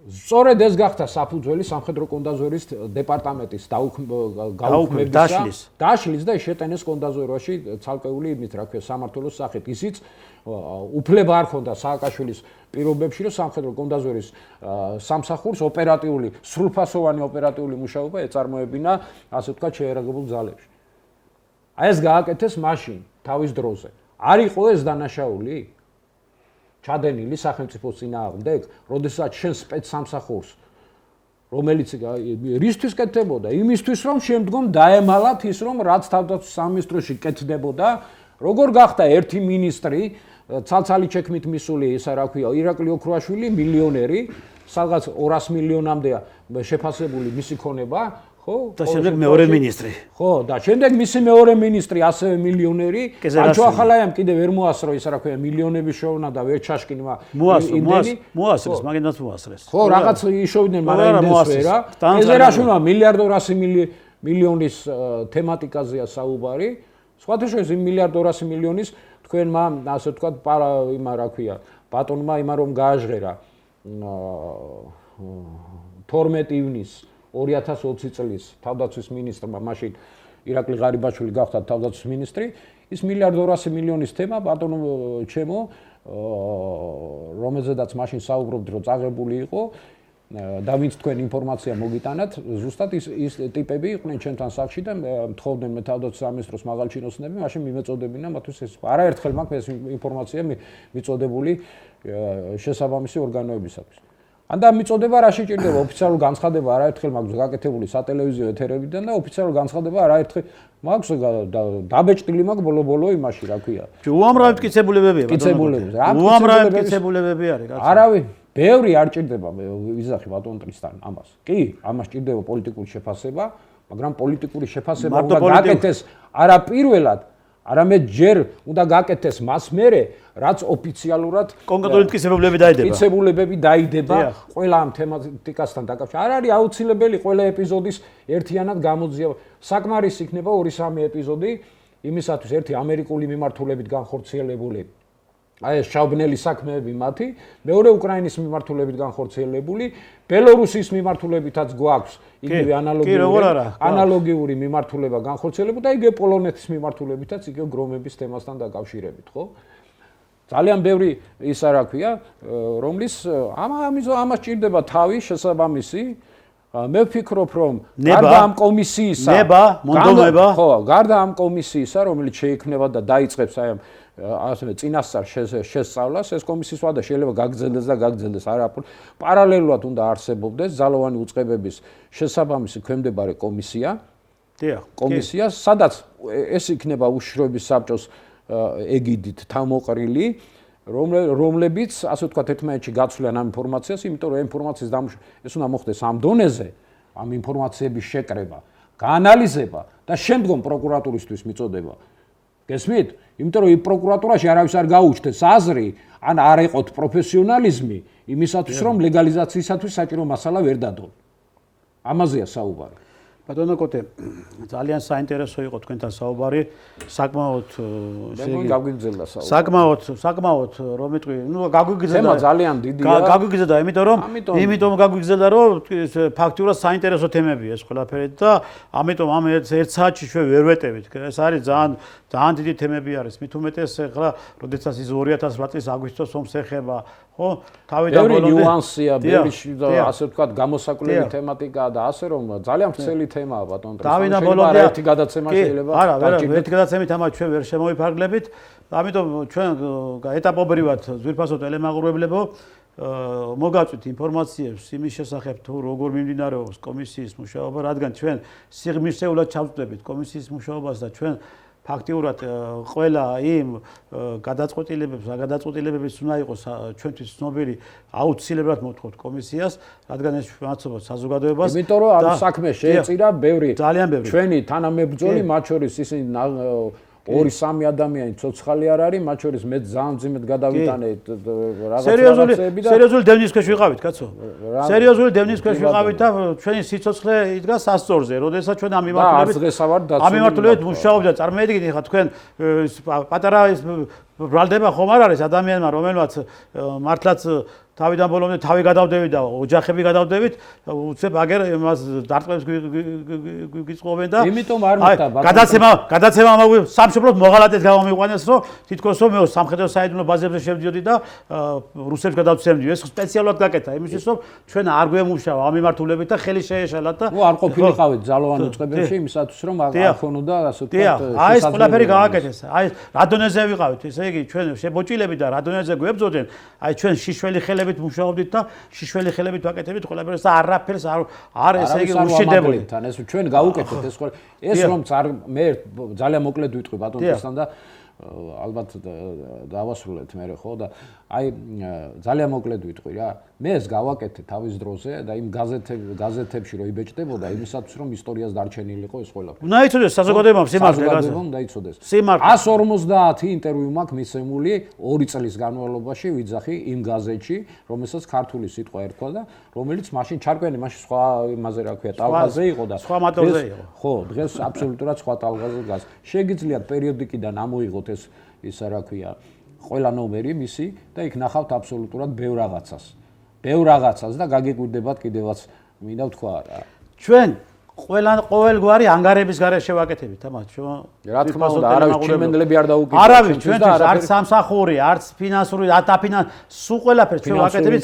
სწორედ ეს გახდა საფუძველი სამხედრო კონდაზორის დეპარტამენტის გაუქმების დაშლის და შეტანეს კონდაზოროში ცალკეული იმით რა ქვია სამართლოს სახით ისიც უფლება არ ჰქონდა სააკაშვილის პირობებში რომ სამხედრო კონდაზორის სამსახურს ოპერატიული სრულფასოვანი ოპერატიული მუშაობა ეწარმოებინა ასე ვთქვათ შეერაგებულ ძალებში აი ეს გააკეთეს მაშინ თავის დროზე არ იყო ეს დანაშაული ჩადენილი სახელმწიფოს წინააღმდეგ, როდესაც შენ სპეცსამსახურს, რომელიც რისთვის კეთდებოდა? იმისთვის, რომ შემდგომ დაემალათ ის, რომ რაც თავდაცვის სამინისტროში კეთდებოდა, როგორ გახდა ერთი მინისტრი, ცალცალი ჩექმით მისული, ისა რა ქვია, ირაკლი ოქროაშვილი, მილიონერი, სადღაც 200 მილიონამდეა შეფასებული მისი ქონება, ხო? და შემდეგ მეორე მინისტრი. ხო, და შემდეგ მისი მეორე მინისტრი ასევე მილიონერი, აჩვახალაიამ კიდე ვერ მოასრო ის რა ქვია, მილიონების შოვნა და ვერ ჩაშკინვა მოასრეს, მაგენაც მოასრეს. ხო, რაღაც იშოვდნენ, მაგრამ იმდენს ვერა. ეზერაშვილმა მილიარდ 200 მილიონის თემატიკაზეა საუბარი. სხვათა შორის იმ მილიარდ 200 მილიონის თქვენმა ასე ვთქვათ, იმა რა ქვია, ბატონმა იმა რომ გააჟღერა 12 ივნის 2020 წლის თავდაცვის მინისტრმა მაშინ ირაკლი ღარიბაშვილი გახდა თავდაცვის მინისტრი ის მილიარდ 200 მილიონის თემა ბატონო ჩემო რომელზედაც მაშინ საუბრობთ რომ წაღებული იყო და ვინც თქვენ ინფორმაცია მოგიტანათ ზუსტად ის ტიპები იყვნენ ჩემთან სახში და მთხოვდნენ მე თავდაცვის სამინისტროს მაღალჩინოსნები მაშინ მიმეწოდებინა მათთვის ეს არაერთხელ მაქვს ეს ინფორმაცია მიწოდებული შესაბამისი ორგანოებისათვის ანდა მიწოდება რა შეჭირდება ოფიციალურ განცხადება არაერთხელ მაქვს გაკეთებული სატელევიზიო ეთერებიდან და ოფიციალურ განცხადება არაერთხელ მაქვს დაბეჭდილი მაქვს ბოლო იმაში რა ქვია უამრავი მტკიცებულებებია უამრავი მტკიცებულებები არის არავინ ბევრი არ ჭირდება ვიზახი ბატონ ტრისთან ამას კი ამას ჭირდება პოლიტიკური შეფასება მაგრამ პოლიტიკური შეფასება უნდა გაკეთდეს არა პირველად არამედ ჯერ უნდა გაკეთდეს მას მერე რაც ოფიციალურად კონკრეტული მტკიცებულებები დაიდება ყველა ამ თემატიკასთან დაკავშირებით არ არის აუცილებელი ყველა ეპიზოდის ერთიანად გამოძიება საკმარისი იქნება 2-3 ეპიზოდი იმისათვის ერთი ამერიკული მიმართულებით განხორციელებული აი ეს შავბნელი საქმეები მათი, მეორე უკრაინის მიმართულებით განხორციელებული, ბელორუსის მიმართულებითაც გვაქვს იგივე ანალოგიური მიმართულება განხორციელებული და იგივე პოლონეთის მიმართულებითაც იგივე გრომების თემასთან დაკავშირებით, ხო? ძალიან ბევრი ისა რა ქვია, რომლის ამას ჭირდება თავი შესაბამისი. მე ვფიქრობ, რომ გარდა ამ კომისიისა, გარდა ამ კომისიისა, რომელიც შეიქმნება და დაიწყებს აი ამ ასე წინასწარ შესწავლას, ეს კომისიის ვადა შეიძლება გაგრძელდეს არა პარალელურად უნდა არსებობდეს ძალოვანი უწყებების შესაბამისი ქვემდებარე კომისია. კომისია, სადაც ეს იქნება უშიშროების საბჭოს ეგიდით თავმოყრილი, რომლებიც ასე ვთქვათ ერთმანეთში გაცვლიან ამ ინფორმაციას, იმიტომ რომ ინფორმაციის ეს უნდა მოხდეს ამ დონეზე, ამ ინფორმაციების შეკრება, გაანალიზება და შემდგომ პროკურატურისთვის მიწოდება. გესმით? იმიტომ რომ პროკურატურაში არავის არ გაუჩნდეს აზრი, ან არ ეყოთ პროფესიონალიზმი იმისათვის, რომ ლეგალიზაციისათვის საჭირო მასალა ვერ დადონ. ამაზეა საუბარი. ბატონო კოტე, ძალიან საინტერესო იყო თქვენთან საუბარი, საკმაოდ გაგვიგზელდა საუბარი. საკმაოდ რომ იტყვი, გაგვიგზელდა. თემა ძალიან დიდია. გაგვიგზელდა, იმიტომ გაგვიგზელდა, რომ ფაქტიურად საინტერესო თემებია ეს ყველაფერი და ამიტომ ამ ერთ საათში ჩვენ ვერ ვეტევით. ეს არის ძალიან დიდი თემები არის. მით უმეტეს ახლა, როდესაც ის 2008 წლის აგვისტოს ომს ეხება, ხო? თავიდან ბოლომდე ნიუანსია, ბევრი ასე ვთქვათ, გამოსაკლელი თემატიკაა და ასე რომ ძალიან ვრცელი თემაა ბატონ ტრისტან. თავიდან ბოლომდე ერთი გადაცემა შეიძლება. არა, ერთი გადაცემით ამას ჩვენ ვერ შემოვიფარგლებით. ამიტომ ჩვენ ეტაპობრივად ძვირფასო ტელემაყურებლებო მოგაწვით ინფორმაციებს იმის შესახებ თუ როგორ მიმდინარეობს კომისიის მუშაობა, რადგან ჩვენ სიღრმისეულად ჩავწვდებით კომისიის მუშაობას და ჩვენ ფაქტიურად ყველა იმ გადაწყვეტილებებს უნდა იყოს ჩვენთვის ცნობილი, აუცილებლად მოთხოვთ კომისიას, რადგან ეს მაცობთ საზოგადოებას. იმიტომ რომ ამ საქმეს შეეწირა ბევრი ჩვენი თანამებრძოლი, მათ შორის ისინი 2-3 ადამიანი ცოცხალი არ არის, მათ შორის მე ძალიან ძიმედ გადავიტანე რაღაცები და სერიოზული დევნის ქვეშ ვიყავით, კაცო. სერიოზული დევნის ქვეშ ვიყავით და ჩვენი სიცოცხლე იდგა სასწორზე, როდესაც ჩვენ ამ მიმართულებით მუშაობთ და წარმოედგინეთ ხა თქვენ პატარა ბრალდება ხომ არ არის ადამიანმა, რომელმაც მართლაც თავიდან ბოლომდე თავი გადავდებით და ოჯახები გადავდებით, უცებ აგერ იმას დარტყმებს გიწყობენ და იმიტომ არ მიხდა გადაცემა სამშობლოს მოღალატეს გამომიყვანეს, რომ თითქოს რომ მე სამხედრო საიდუმლო ბაზებზე შევდიოდი და რუსებს გადავცემდი. ეს სპეციალურად გაკეთა იმისთვის, რომ ჩვენ არ გვემუშავა ამ მიმართულებით და ხელი შეეშალათ და არ ყოფილიყავით ძალოვან უწყებებში იმისათვის, რომ არ ქონოდა ასე ვთქვათ. აი ეს ყველაფერი გააკეთეს. აი რა დონეზე ვიყავით, ესე იგი ჩვენ შებოჭილები და რა დონეზე გვებძოდნენ, აი ჩვენ შიშველი ხელებით მუშაობდით და შიშველი ხელებით ვაკეთებით ყველაფერს და არაფერს არ ესე იგი უშინდებული. ეს ჩვენ გავუკეთეთ ეს ყველა. ეს რომ მე ძალიან მოკლედ ვიტყვი ბატონ ტრისტან და ალბათ დავასრულეთ მე ხო და აი ძალიან მოკლედ ვიტყვი რა. მე ეს გავაკეთე თავის დროზე და იმ გაზეთებში რო იბეჭდებოდა იმისათვის რომ ისტორიას დარჩენილიყო ეს ყველაფერი. უნდა იცოდეს საზოგადოებამ სიმართლე უნდა იცოდეს. 150 ინტერვიუ მაქვს მისცემული 2 წლის განმავლობაში ვიძახი იმ გაზეთში, რომელსაც ქართული სიტყვა ერქვა და რომელიც მაშინ ჩარკვენი მაშინ სხვა იმაზე რა ქვია ტალღაზე იყო და სხვა მატოზე იყო. ხო, დღეს აბსოლუტურად სხვა ტალღაზე დგას. შეგიძლიათ პერიოდიკიდან ამოიღოთ ეს ისა რა ქვია ყველა ნომერი მისი და იქ ნახავთ აბსოლუტურად ბევრ რაღაცას და გაგიკვირდებათ კიდევაც მინდა ვთქვა რა. ჩვენ ყოველგვარი ანგარების გარეშე ვაკეთებით ამას ჩვენ რა თქმა უნდა არავის ჩიმენდლები არ დაუკიდეთ არავის ჩვენთვის არც სამსახური არც ფინანსური სულ ყველაფერს ჩვენ ვაკეთებით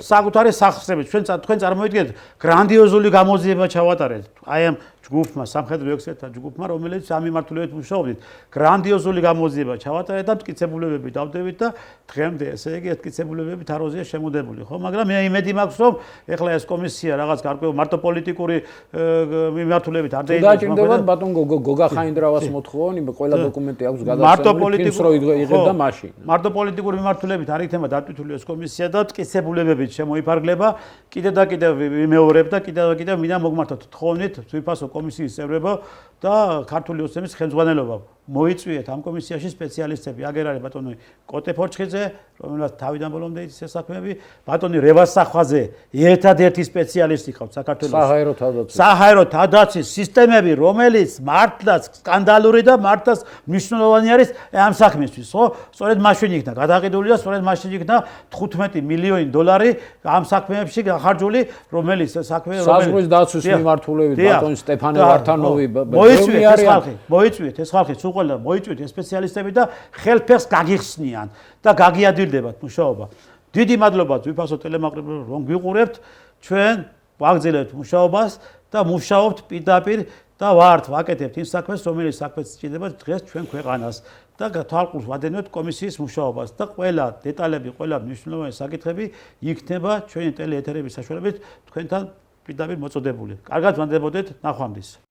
საკუთარი სახსრებით თქვენ წარმოიდგინეთ გრანდიოზული გამოძიება ჩავატარეთ აი ამ ჯგუფმა სამხედრო ექსპერტთა ჯგუფმა რომელიც ამ მიმართულებით მუშაობდით გრანდიოზული გამოძიება ჩავატარეთ და მტკიცებულებები დავდებით და დღემდე ესე იგი მტკიცებულებები თაროზეა შემოდებული ხო მაგრამ მე იმედი მაქვს რომ ეხლა ეს კომისია რაღაც გარკვეულ მარტო პოლიტიკური მიმართულებით არ დაიწყებათ ბატონ გოგა ხაინდრავას მოთხოვონ იმ ყველა დოკუმენტი აქვს გადაცემული ფილმს რო იღებდა მაშინ მარტო პოლიტიკური მიმართულებით არ იქნება დატვირთული ეს კომისია და მტკიცებულებებით შემოიფარგლება კიდე და კიდე ვიმეორებ და კიდე და კიდე მინდა მოგმართოთ თხოვნით ძვირფასო კომისიის წევრებო და ქართული ოცნების ხელმძღვანელობა მოიწვიეთ ამ კომისიაში სპეციალისტები. აგერ არის ბატონი კოტე ფორჩხიძე, რომელსაც თავიდან ბოლომდე იცის ეს საქმეები, ბატონი რევას სახვაზე, ერთადერთი სპეციალისტი ყავთ საქართველოს. საჰაერო თავდაცვის სისტემები, რომელიც მართლაც სკანდალური და მართლაც მნიშვნელოვანი არის ამ საქმისთვის, ხო? სწორედ მაშინ იქნა გადაყიდული და სწორედ მაშინ იქნა 15 მილიონი დოლარი ამ საქმეებში გახარჯული, რომელიც საქმე საზღვრის დაცვის მიმართულებით ბატონი სტეფანე ვართანოვი მოიწვიეთ ეს ხალხი სულ ყველა მოიწვიეთ ეს სპეციალისტები და ხელფეხს გაგიხსნიან და გაგიადვილდებათ მუშაობა. დიდი მადლობა ძვირფასო ტელემაყურებლებს რომ გვიყურებთ, ჩვენ ვაგრძელებთ მუშაობას და მუშაობთ პირდაპირ და ვაკეთებთ იმ საქმეს, რომელიც საქმეც სჭირდება დღეს ჩვენ ქვეყანას და თვალყურს ვადენებთ კომისიის მუშაობას და ყველა დეტალები, ყველა მნიშვნელოვანი საკითხები იქნება ჩვენი ტელეეთერების საშუალებით თქვენთან პირდაპირ მოწოდებული. კარგად ვანდებოდეთ, ნახვამდის.